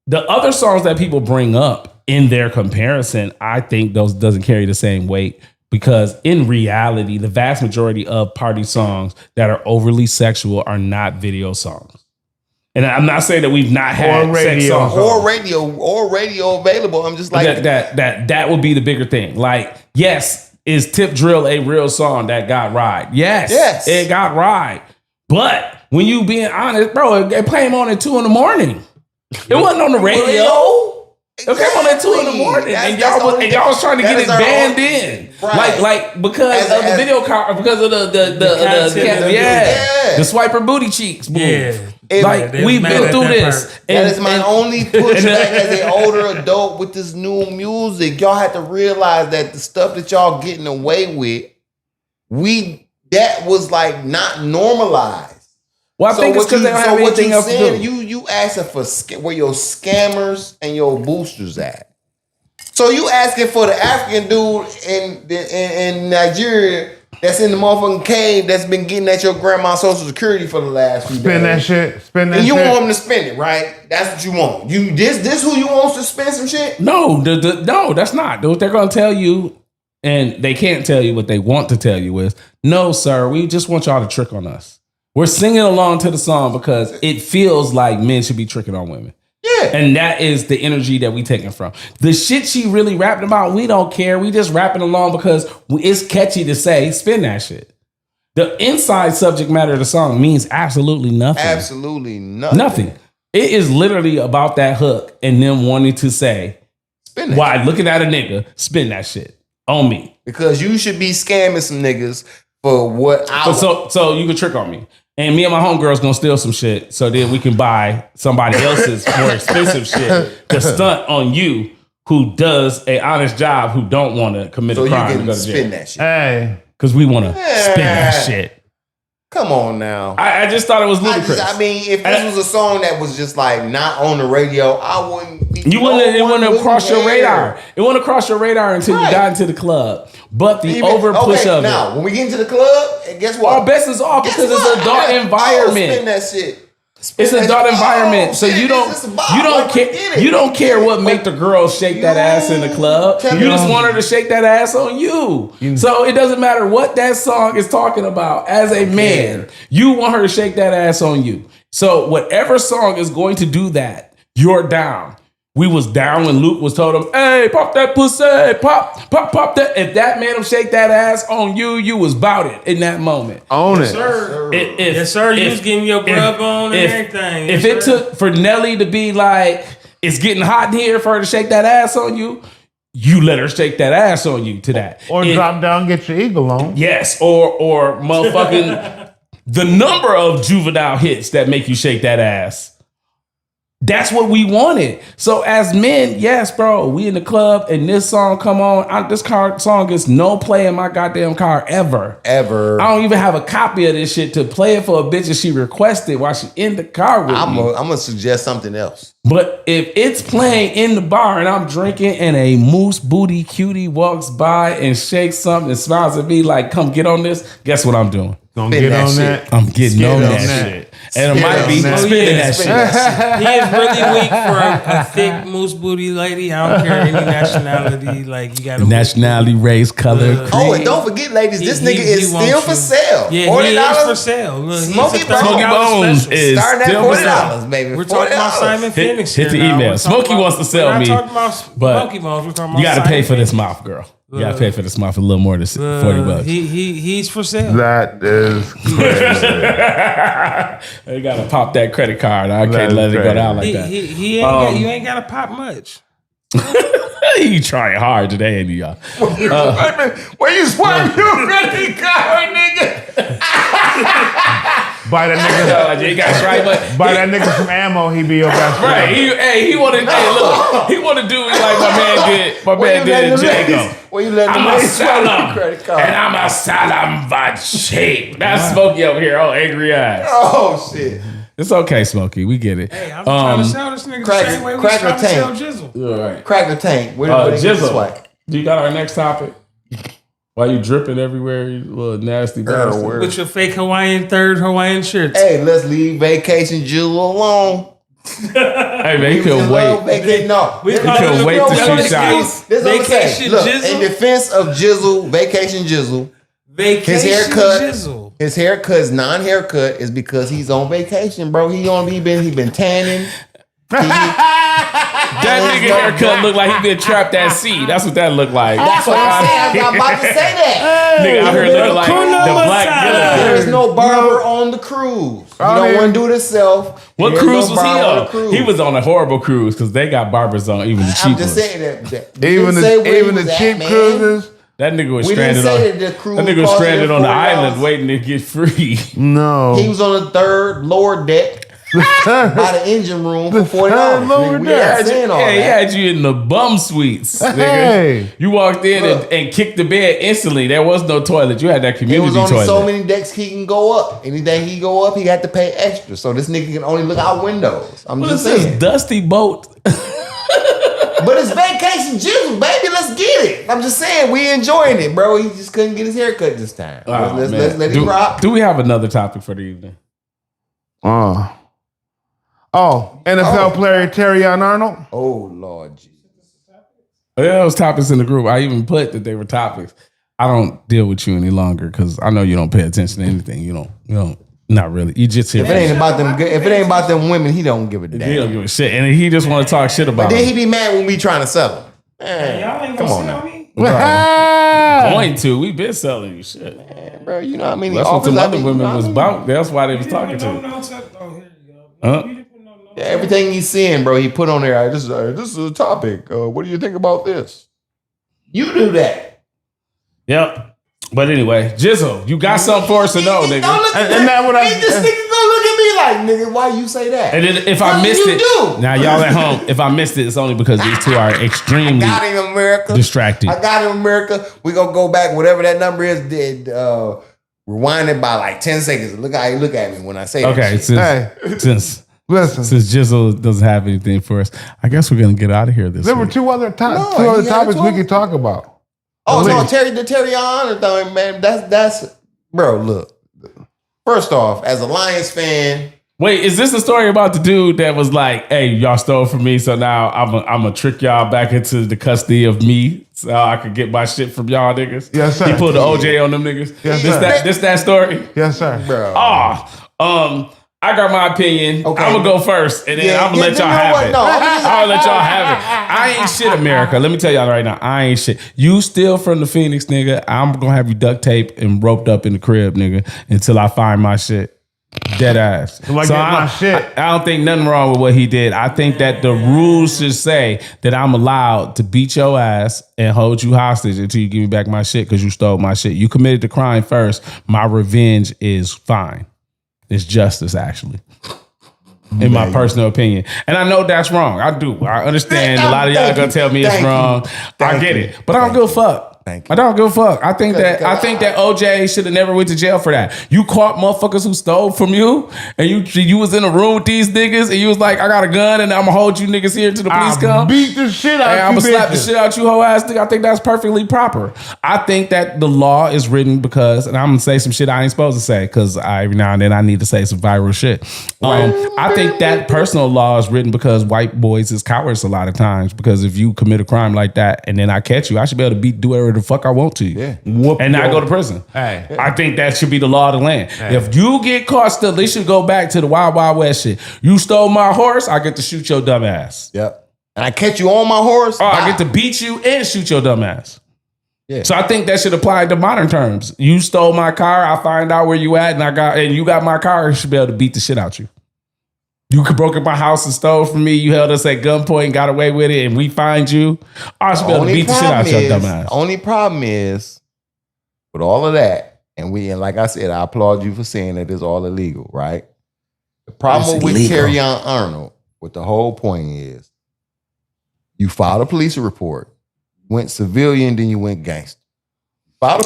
the other songs that people bring up in their comparison, I think those doesn't carry the same weight, because in reality, the vast majority of party songs that are overly sexual are not video songs. And I'm not saying that we've not had sex songs or radio available. I'm just like that would be the bigger thing. Like, yes, is Tip Drill a real song that got ride? Yes, it got ride. But when you being honest, bro, they play him on at 2 a.m. It wasn't on the radio. Exactly. It came on at 2 a.m. and y'all was trying to get it banned in, right. like because of the video card, because of the swiper booty cheeks. Boom. Yeah. Like, we've been through this. That is my only pushback as an older adult with this new music. Y'all have to realize that the stuff that y'all getting away with, that was like not normalized. Well, I think it's because they don't have anything else to do. You asking for where your scammers and your boosters at. So you asking for the African dude in Nigeria that's in the motherfucking cave that's been getting at your grandma's Social Security for the last few days. Spend that shit. And you want him to spend it, right? That's what you want. This who you wants to spend some shit? No, no, that's not. What they're going to tell you, and they can't tell you what they want to tell you is, no, sir, we just want y'all to trick on us. We're singing along to the song because it feels like men should be tricking on women. Yeah. And that is the energy that we taking from. The shit she really rapping about, we don't care. We just rapping along because it's catchy to say, spin that shit. The inside subject matter of the song means absolutely nothing. Absolutely nothing. Nothing. It is literally about that hook and them wanting to say, spin that why shit. Looking at a nigga, spin that shit on me. Because you should be scamming some niggas for what I want. So you can trick on me. And me and my homegirl's gonna steal some shit so then we can buy somebody else's more expensive shit to stunt on you who does an honest job who don't want to commit a crime. So you can spin that shit. Hey. Because we want to spin that shit. Come on now. I just thought it was ludicrous. I mean, if this was a song that was just like not on the radio, I wouldn't be. It wouldn't cross your radar. It wouldn't cross your radar until you got into the club. But the push of now, when we get into the club, and guess what? Our best is off because it's an adult environment. Spin that shit. It's an adult environment, so you don't care. You don't care what make the girl shake that ass in the club. You just want her to shake that ass on you. So it doesn't matter what that song is talking about. As a man, you want her to shake that ass on you. So whatever song is going to do that, you're down. We was down when Luke was told him, "Hey, pop that pussy, pop that." If that made him shake that ass on you, you was bout it in that moment. Own it, sir. Yes, sir. You was getting your grub on and everything. If it took for Nelly to be like, "It's getting hot in here," for her to shake that ass on you, you let her shake that ass on you to that. Or drop down, get your eagle on. Yes, or motherfucking the number of juvenile hits that make you shake that ass. That's what we wanted. So as men, yes, bro, we in the club and this song come on. This song gets no play in my goddamn car ever. Ever. I don't even have a copy of this shit to play it for a bitch that she requested while she in the car with me. I'm gonna suggest something else. But if it's playing in the bar and I'm drinking and a moose booty cutie walks by and shakes something and smiles at me like, "Come get on this," guess what I'm doing? Gonna get on that. I'm getting on that shit. And it might be spinning that shit. He is really weak for a thick moose booty lady. I don't care any nationality. Like, you got nationality, race, color. Oh, and don't forget, ladies, this nigga is still for sale. Yeah, $40 he is for sale. Look, Smoky Bones is starting at $40, baby. We're talking about Simon Phoenix. Hit the email. Smokey wants to sell me, but you got to pay for this mouth, girl. You got to pay for this mouth a little more than $40. He's for sale. That is crazy. You got to pop that credit card. I can't let it go down like that. You ain't got to pop much. He trying hard today, ain't he, y'all? When you swipe, you really got nigga. Buy that nigga. You got right, but Buy that nigga some ammo. He be your best friend. right. He want to. Look, he want to do like my man did. My man did Django. When you let I'm them a niggas swipe your Salam, credit card. and I'm a Salam Vache. That's Smokey over here, angry ass. Oh shit. It's okay, Smokey. We get it. Hey, I'm trying to sell this nigga the same way we trying Cracker to sell Tank. Jizzle. All right. Crack the tank. Where they get the Jizzle, swipe? do you got our next topic? Why you dripping everywhere, you little nasty bastard? word. With your fake third Hawaiian shirts. Hey, let's leave vacation Jizzle alone. Hey man, you He was could in love wait. Vacation. No, We This- call couldn't it- wait we to call shoot it shots. This is what I'm saying. Vacation Look, Jizzle. in defense of Jizzle, vacation Jizzle, Vacation his haircut, Jizzle. his haircut's non-haircut is because he's on vacation, bro. He been tanning. That nigga haircut look like he been trapped at sea. That's what that look like. That's what I'm saying. I'm about to say that. Nigga out here looking like the Black Matata. There is Villain. no barber on the cruise. You I don't mean- want to do it itself. What There's cruise no was he barber on? the cruise. He was on a horrible cruise because they got barbers on even the cheap I'm just ones. saying that. Even the cheap cruises. That nigga was We didn't stranded say on. that the cruise That nigga was cost stranded him on the $40. island waiting to get free. No. He was on the third lower deck by the engine room for $40. lower We deck. ain't saying all He that. had you in the bum suites, nigga. Hey. You walked in Look. and kicked the bed instantly. There was no toilet. You had that It community was only toilet. so many decks he can go up. Anything he go up, he had to pay extra. So this nigga can only look out windows. I'm What just is this saying. dusty boat? But it's vacation Jizzle, baby. Let's get it. I'm just saying we enjoying it, bro. He just couldn't get his hair cut this time. Oh, let's man. let him rock. Do we have another topic for the evening? NFL player Terrion Arnold. Oh Lord Jesus. Yeah, those topics in the group. I even put that they were topics. I don't deal with you any longer because I know you don't pay attention to anything. You don't. Not really. You just here. If it ain't about them, if it ain't about them women, he don't give a damn. He don't give a shit, and he just want to talk shit about. Then Him. he be mad when we trying to sell him. Y'all ain't Come gonna on sell now. me? Going to. We been selling you shit. Bro, you know how many That's what offers some I other be- women you know was what I mean? about. That's why they was talking to. Oh, here you go. Huh? You didn't put no notes. Yeah, everything he's seeing, bro, he put on there. This is a topic. What do you think about this? You do that. Yep. But anyway, Jizzle, you got something for us to know, nigga. Don't look at And that what I- this nigga gonna look at me like, nigga, why you say that? And then if I What missed you it, do? now y'all at home, if I missed it, it's only because these two are extremely Got him, America. distracted. I got him, America. We gonna go back, whatever that number is, rewind it by like 10 seconds. Look how you look at me when I say Okay, that shit. Hey, since listen. Jizzle doesn't have anything for us, I guess we're gonna get out of here this There were week. two other No, you topics gotta we talk. could talk about. Oh no, Please. the Terry Honor thing, man. That's bro. Look, first off, as a Lions fan, Wait, is this the story about the dude that was like, "Hey, y'all stole from me, so now I'm gonna trick y'all back into the custody of me, so I could get my shit from y'all niggas"? Yes, sir. He pulled the OJ on them niggas. Yes, this sir. that story. Yes, sir. bro. I got my opinion. Okay. I'm gonna go first, and then Yeah, I'm gonna let you y'all know have what? it. No, I'm just- I'll let y'all have it. I ain't shit, America. Let me tell y'all right now. I ain't shit. You steal from the Phoenix, nigga. I'm gonna have you duct taped and roped up in the crib, nigga, until I find my shit. Dead ass. Like So get my shit. I don't think nothing wrong with what he did. I think that the rules should say that I'm allowed to beat your ass and hold you hostage until you give me back my shit because you stole my shit. You committed the crime first. My revenge is fine. It's justice, actually. In my personal opinion. And I know that's wrong. I do. I understand a lot of y'all Thank gonna you. tell me it's Thank you. wrong. I Thank get you. it. But I don't give a fuck. Thank you. I don't give a fuck. I think that Because OJ should have never went to jail for that. You caught motherfuckers who stole from you, and you was in a room with these niggas, and you was like, I got a gun, and I'm gonna hold you niggas here till the police I come. beat the shit out Hey, of I'm you gonna slap the bitches. shit out you, hoe ass nigga. I think that's perfectly proper. I think that the law is written because, and I'm gonna say some shit I ain't supposed to say because every now and then I need to say some viral shit. I think that personal law is written because white boys is cowards a lot of times. Because if you commit a crime like that and then I catch you, I should be able to do whatever the fuck I want to you, Whoop and not your- go to prison. Hey. I think that should be the law of the land. If you get caught still, they should go back to the Wild Wild West shit. You stole my horse, I get to shoot your dumb ass. Yep. And I catch you on my horse. Oh, I get to beat you and shoot your dumb ass. Yeah. So I think that should apply to modern terms. You stole my car, I find out where you at, and you got my car, I should be able to beat the shit out you. You broke up my house and stole from me. You held us at gunpoint and got away with it, and we find you. I should be able to beat the shit out of your dumb ass. Only problem is with all of that, and like I said, I applaud you for saying that it's all illegal, right? The problem with Terrion Arnold, with the whole point is, you filed a police report, went civilian, then you went gangster.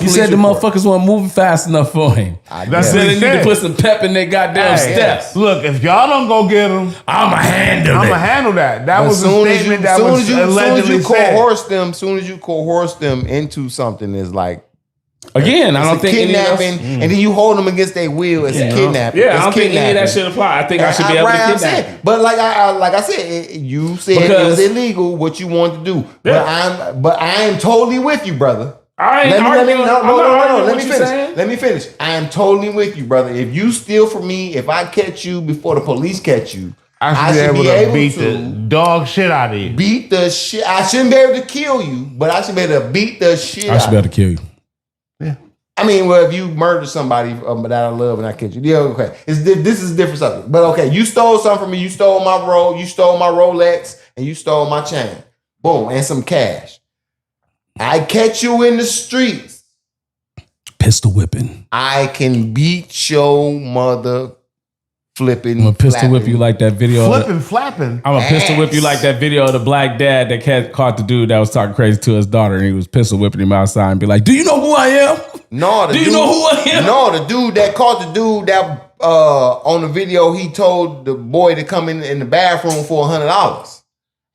You said the motherfuckers weren't moving fast enough for him. That's Said what they he need to said. put some pep in their goddamn steps. Look, if y'all don't go get him, I'ma handle I'm it. gonna handle that. That was a statement that was allegedly said. Soon as you coerce them into something, is like Again, I don't think kidnapping, and then you hold them against their will. It's a kidnapping. Yeah, I don't think any of that should apply. I think I should be able to kidnap. But like I said, you said it was illegal what you wanted to do. Yeah. But I am totally with you, brother. I ain't arguing. Let me finish. I am totally with you, brother. If you steal from me, if I catch you before the police catch you, I should be able to beat the dog shit out of you. Beat the shit. I shouldn't be able to kill you, but I should be able to beat the shit. I should be able to kill you. Yeah. I mean, well, if you murder somebody that I love and I catch you, yeah, okay. This is a different subject. But okay, you stole something from me. You stole my Rolex, and you stole my chain. Boom, and some cash. I catch you in the streets. Pistol whipping. I can beat your mother flipping. I'm gonna pistol flapping. whip you like that video. Flipping, flapping. I'm gonna pistol whip you like that video of the black dad that caught the dude that was talking crazy to his daughter, and he was pistol whipping him outside and be like, "Do you know who I am? No, Do you know who I am?" No, the dude that caught the dude that on the video, he told the boy to come in the bathroom for $100.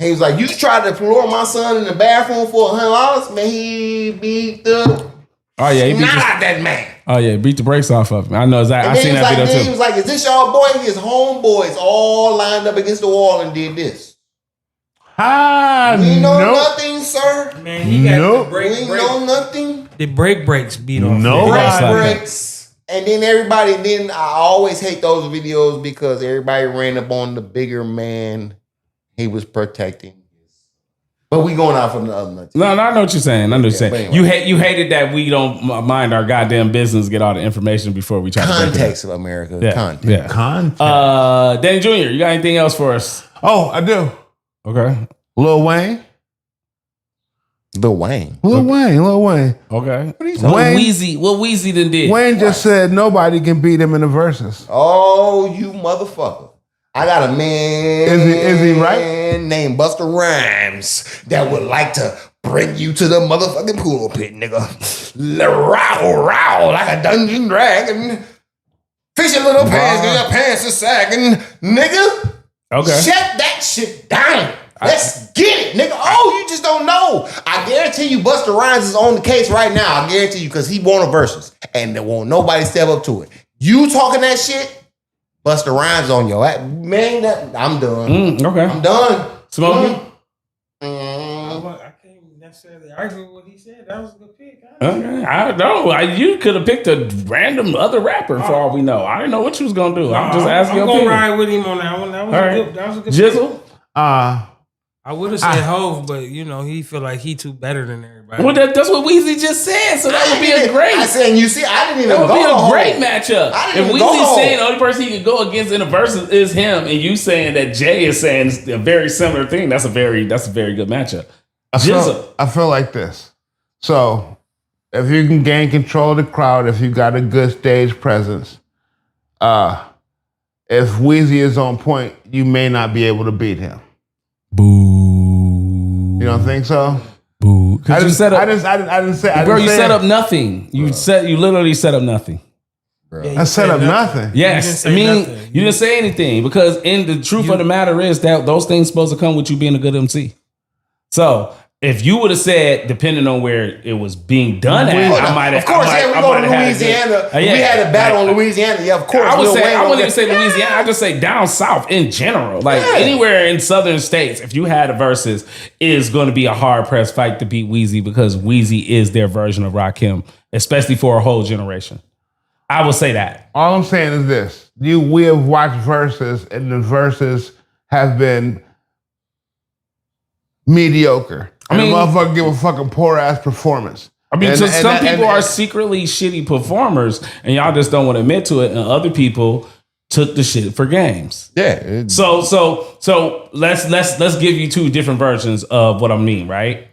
He was like, "You tried to lure my son in the bathroom for $100, man." He beat the he beat out that man. beat the brakes off of him. I know exactly. I seen that video He too. was like, "Is this y'all boy?" His homeboys all lined up against the wall and did this. We know nothing, sir. Man, he got Nope. the We know nothing. brakes beat off. No. him. Right. Breaks. And then everybody, I always hate those videos because everybody ran up on the bigger man he was protecting. But we going out from the other night. No, I know what you're saying. I know what you're saying. but anyway. You hated that we don't mind our goddamn business, get all the information before we try to break it Context of America. up. Yeah, Context. yeah. Content. Danny Jr., you got anything else for us? Oh, I do. Okay. Lil Wayne. Lil Wayne. Lil Wayne. Okay. Wayne- What Weezy done did? Wayne just said nobody can beat him in the verses. Oh, you motherfucker. I got a man Is he right? named Busta Rhymes that would like to bring you to the motherfucking pool pit, nigga. Row, like a dungeon dragon. Fish your little pants, cause your pants are sagging. Nigga, Okay. shut that shit down. Let's get it, nigga. Oh, you just don't know. I guarantee you Busta Rhymes is on the case right now. I guarantee you, because he won a versus. And there won't nobody step up to it. You talking that shit, Busta Rhymes on your ass. Man, I'm done. Okay. I'm done. Smokey? I can't necessarily argue with what he said. That was a good pick. Okay. I don't know. You could have picked a random other rapper for all we know. I didn't know what you was gonna do. I'm just asking I'm your gonna opinion. ride with him on that one. That was All a right. good. That was a good pick. Jizzle? I would have said Hove, but he feel like he too better than everybody. Well, that's what Weezy just said. So that would be a great. I said, you see, I didn't even That would be go a great home. matchup. I If didn't even Weezy's go saying the home. only person he can go against in a versus is him, and you saying that Jay is saying a very similar thing, that's a very good matchup. Jizzle. I feel like this. So, if you can gain control of the crowd, if you got a good stage presence, if Weezy is on point, you may not be able to beat him. Boo. You don't think so? Boo. I You didn't, set up, I didn't say. bro, you set up nothing. You literally set up nothing. I set up nothing. Yes, You didn't say I mean nothing. you didn't say anything because in the truth of the matter is that those things supposed to come with you being a good MC. So if you would have said, depending on where it was being done at, I might have. Of course, I we might go have to had a Louisiana. good- We had a battle in Louisiana. Yeah, of course. I would Lil say Wayne I gonna wouldn't even get- say Louisiana. I just say down south in general, like anywhere in southern states. If you had a versus, it is going to be a hard pressed fight to beat Weezy because Weezy is their version of Rakim, especially for a whole generation. I would say that. All I'm saying is this: we have watched verses, and the verses have been mediocre. I mean, the motherfucker give a fucking poor ass performance. I mean, And- so and- some and- people and- are secretly shitty performers, and y'all just don't want to admit to it. And other people took the shit for games. Yeah. So let's give you two different versions of what I mean, right?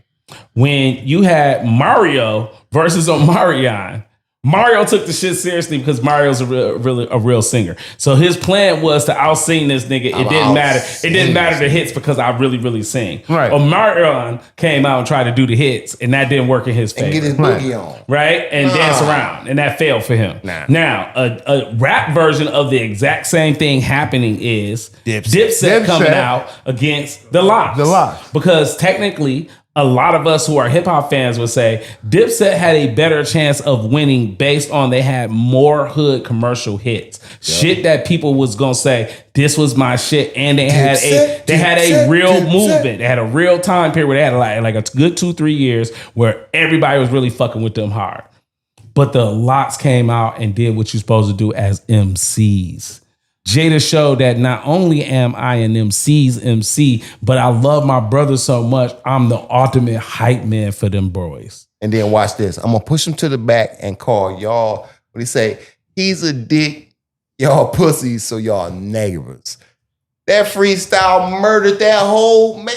When you had Mario versus Omarion, Mario took the shit seriously because Mario's a real singer. So his plan was to out-sing this nigga. It didn't matter. It didn't matter the hits because I really sing. Right. Omarion came out and tried to do the hits, and that didn't work in his favor. And get his boogie on. Right? And dance around. And that failed for him. Nah. Now, a rap version of the exact same thing happening is Dipset coming out against The Lox. The Lox. Because technically, a lot of us who are hip hop fans would say Dipset had a better chance of winning based on they had more hood commercial hits. Shit that people was gonna say, this was my shit. And they had a real movement. They had a real time period where they had like a good 2-3 years where everybody was really fucking with them hard. But the Lox came out and did what you're supposed to do as MCs. Jada showed that not only am I an MC's MC, but I love my brother so much, I'm the ultimate hype man for them boys. And then watch this. I'm gonna push him to the back and call y'all. What do you say? He's a dick. Y'all pussies, so y'all neighbors. That freestyle murdered that whole man.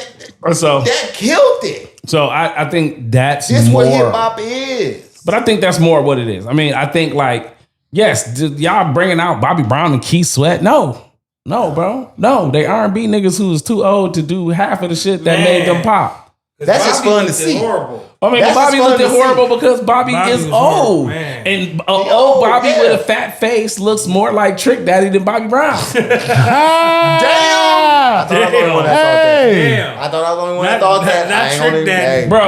So That killed it. So I think that's This more. what hip hop is. But I think that's more what it is. I mean, I think like, yes, y'all bringing out Bobby Brown and Keith Sweat. No, bro. No, they R&B niggas who was too old to do half of the shit that made them pop. That's just fun to see. Horrible. I mean, That's Bobby just fun looked to horrible because Bobby is was horrible, old. man. And old, Bobby yeah. with a fat face looks more like Trick Daddy than Bobby Brown. I thought I was the only one that thought that. Damn. I thought I was the only one that thought that. not I ain't Trick gonna- Daddy. hey, Bro,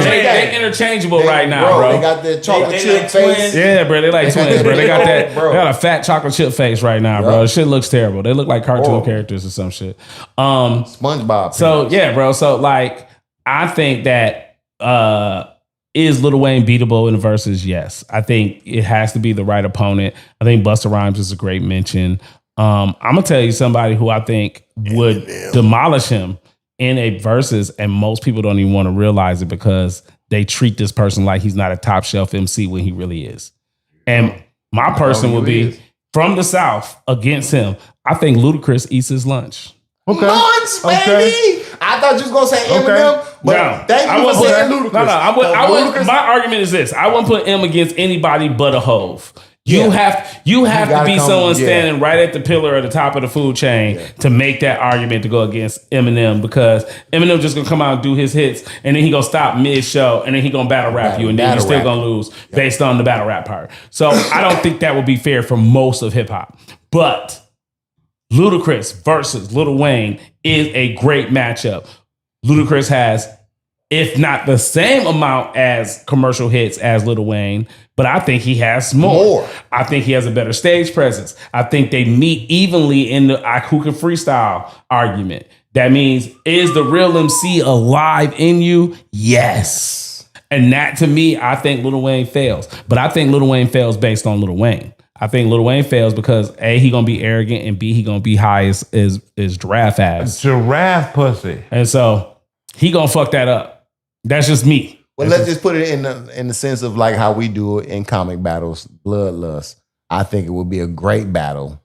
Trick Daddy. they interchangeable right now, bro. They got the chocolate They chip like face. twins. Yeah, bro, they like twins, bro. They got that. Bro. They got a fat chocolate chip face right now, bro. Yeah. The shit looks terrible. They look like cartoon Horrible. characters or some shit. SpongeBob. So yeah, bro. So like, I think that is Lil Wayne beatable in the verses? Yes, I think it has to be the right opponent. I think Busta Rhymes is a great mention. I'm gonna tell you somebody who I think would demolish him in a verses, and most people don't even want to realize it because they treat this person like he's not a top shelf MC when he really is. And my person would be from the South against him. I think Ludacris eats his lunch. Okay. Months, baby. Okay. I thought you was gonna say Eminem, but No, thank I you for wouldn't saying put- Ludacris. I would. Ludacris- My argument is this: I wouldn't put M against anybody but a Hove. You have to gotta be come- someone yeah. standing right at the pillar at the top of the food chain to make that argument to go against Eminem, because Eminem just gonna come out and do his hits and then he gonna stop mid show and then he gonna battle rap you and then you Battle still rap. gonna lose based on the battle rap part. So I don't think that would be fair for most of hip hop, but Ludacris versus Lil Wayne is a great matchup. Ludacris has, if not the same amount as commercial hits as Lil Wayne, but I think he has more. I think he has a better stage presence. I think they meet evenly in the who can freestyle argument. That means, is the real MC alive in you? Yes. And that, to me, I think Lil Wayne fails. But I think Lil Wayne fails based on Lil Wayne. I think Lil Wayne fails because A, he gonna be arrogant, and B, he gonna be high as giraffe ass. Giraffe pussy. And so he gonna fuck that up. That's just me. Well, let's just put it in the sense of like how we do it in comic battles, Bloodlust. I think it would be a great battle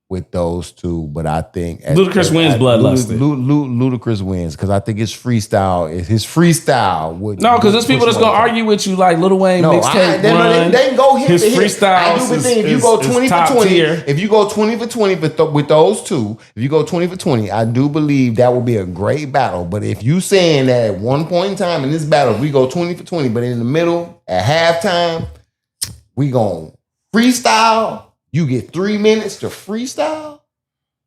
with those two, but I think Ludacris wins Bloodlust. Ludacris wins because I think his freestyle would No, because there's people that's gonna argue with you like Lil Wayne mixtape run. They can go hit his for hit. I freestyles do think if you is- go is 20 top for 20, tier. if you go 20 for 20 with those two, if you go 20 for 20, I do believe that will be a great battle. But if you saying that at one point in time in this battle, we go 20 for 20, but in the middle at halftime, we gonna freestyle. You get 3 minutes to freestyle.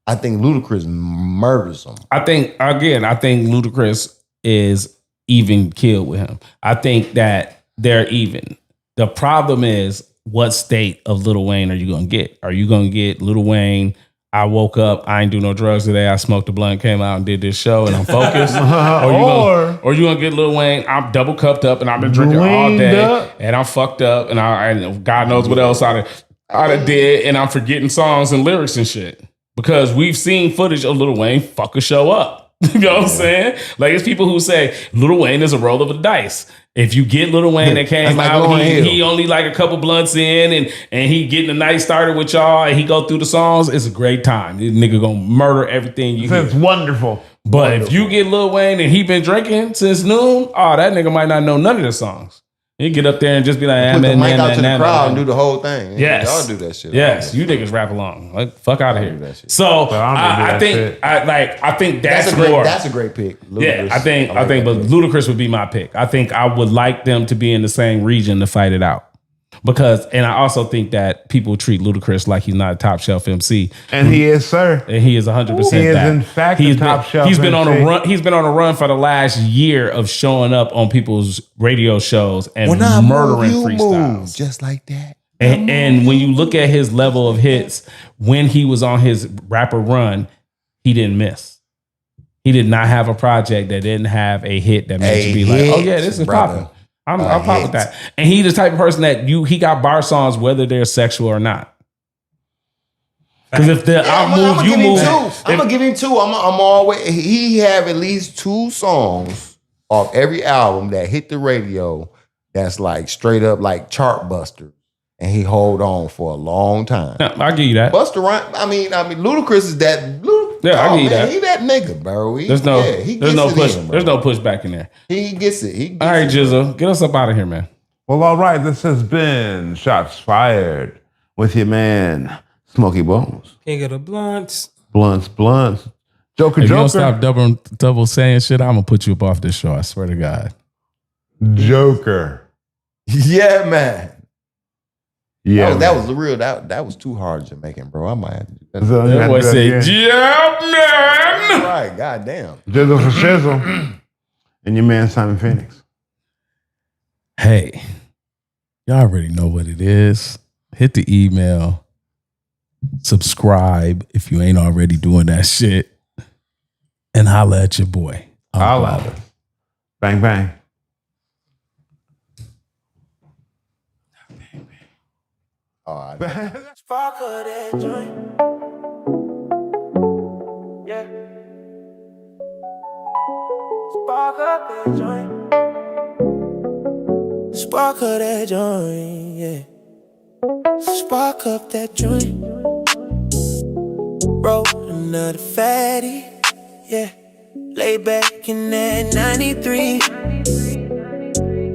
I think Ludacris murders him. I think Ludacris is even killed with him. I think that they're even. The problem is, what state of Lil Wayne are you gonna get? Are you gonna get Lil Wayne? I woke up, I ain't do no drugs today. I smoked a blunt, came out and did this show, and I'm focused. or you gonna get Lil Wayne? I'm double cupped up, and I've been drinking all Dwayne day, up. and I'm fucked up, and God knows what else I did, and I'm forgetting songs and lyrics and shit. Because we've seen footage of Lil Wayne fuck a show up. You know what I'm saying? Like, it's people who say Lil Wayne is a roll of the dice. If you get Lil Wayne that came That's like out, Lauryn Hill. he only like a couple blunts in and he getting the night started with y'all and he go through the songs, it's a great time. This nigga gonna murder everything you It's hear. wonderful. But if you get Lil Wayne and he been drinking since noon, that nigga might not know none of the songs. He get up there and just be like, Put the mic out to the crowd and do the whole thing. Yes. Y'all do that shit. Yes, you niggas rap along. Like, fuck out of here. do that shit. So I don't do that I think that's That's a great. more. That's a great pick. Yeah, Ludacris. I think, like that but pick. Ludacris would be my pick. I think I would like them to be in the same region to fight it out. And I also think that people treat Ludacris like he's not a top shelf MC, And he is, sir. and he is 100%. He is, that. in fact, He's a top been, shelf He's been on a MC. run. He's been on a run for the last year of showing up on people's radio shows and When I murdering move, you freestyles. move just like that. And when you look at his level of hits, when he was on his rapper run, he didn't miss. He did not have a project that didn't have a hit that made A you be like, oh hit, yeah, this is brother. popping. I'll pop with hit. that. And he the type of person that he got bar songs whether they're sexual or not. Because if the I'll move, you move. I'm gonna give him two. I'm always. He have at least 2 songs off every album that hit the radio. That's like straight up like chart buster, and he hold on for a long time. Yeah, I'll give you that. Busta Rhymes. I mean, Ludacris is that. Yeah, I give you that. He that nigga, bro. There's no push. There's no push back in there. He gets it. He gets All right, it. Jizzle, get us up out of here, man. Well, all right. This has been Shots Fired with your man, Smokey Bones. King of the blunts. Blunts. Joker. If you don't stop double saying shit, I'm gonna put you up off this show. I swear to God. Joker. Yeah, man. Yeah. That was real. That was too hard Jamaican, bro. I might have to do that. So, That boy said, yeah. yeah, man. Right, goddamn. Jizzle for Shizzle. And your man, Simon Phoenix. Hey, y'all already know what it is. Hit the email. Subscribe if you ain't already doing that shit. And holla at your boy. Holla at us. Bang, bang. All right. Spark of that joint. Yeah. Spark up that joint. Spark of that joint, yeah. Spark up that joint. Roll another fatty, yeah. Lay back in that 93.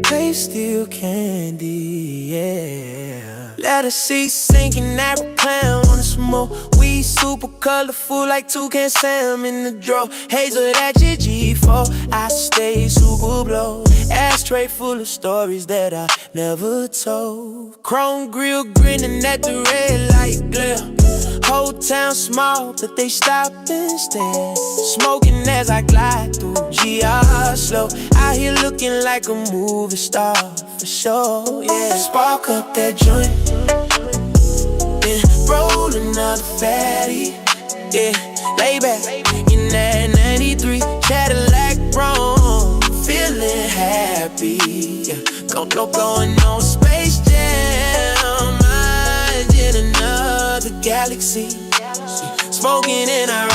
Play still candy, yeah. Let her see sinking aeroplane on the smoke. We super colorful like Toucan Sam in the draw. Hazel at your G4, I stay super blow. Ashtray full of stories that I never told. Chrome grill grinning at the red light glare. Whole town small, but they stop and stare. Smoking as I glide through GR slow. Out here looking like a movie star for sure, yeah. Spark up that joint, then roll another fatty, yeah. Lay back in that 93 Cadillac Bron, feeling happy, yeah. Going on Space Jam, mind in another galaxy, smoking in a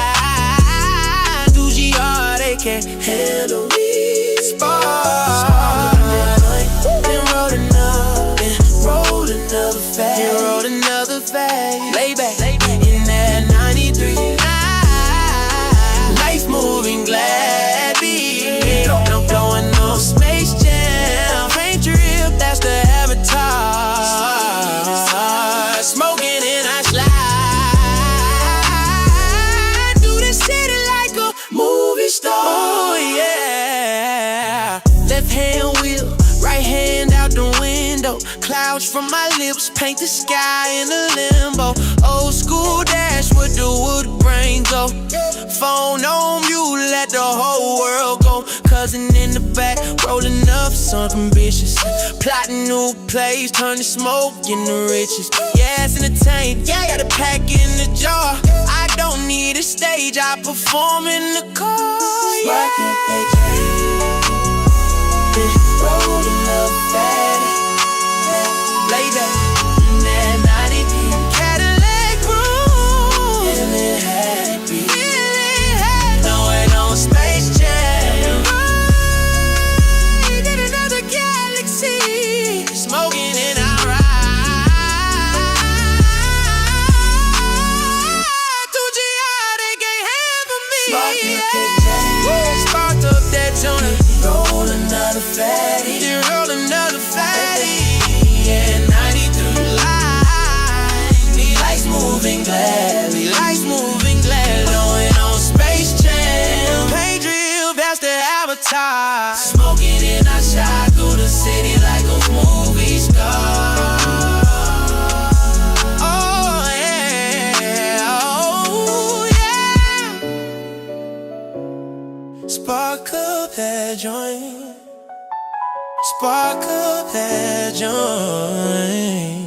ride. Do GR, they can't handle me. Spark, then roll another fag. Lay back in that 93. Life moving gladly. No blowing no Space Jam. Paint trip, that's the avatar. Smoking and I slide. Do the city like a movie star, yeah. Left hand wheel, right hand out the window. Clouds from my lips paint the sky in a limbo. Old school dash with the wood grain go. Phone on mute, let the whole world go. Cousin in the back, rolling up something vicious. Plotting new plays, turn the smoke into riches. Yeah, it's entertained, yeah, got a pack in the jar. I don't need a stage, I perform in the car, yeah. Rolling up fatty, lay back in that 90 Cadillac room, feeling happy, no, it on Space Jam. smoking and I ride. 2GI, they can't handle me. Sparked up that joint. Roll another fatty. Then roll another fatty. Yeah, 93 lights. These lights moving glass. These lights moving glass. Blowing on Space Jam. Paint drill, that's the avatar. Smoking in our shot through the city like a movie star. Oh yeah, oh yeah. Spark up that joint. Spark up that joint.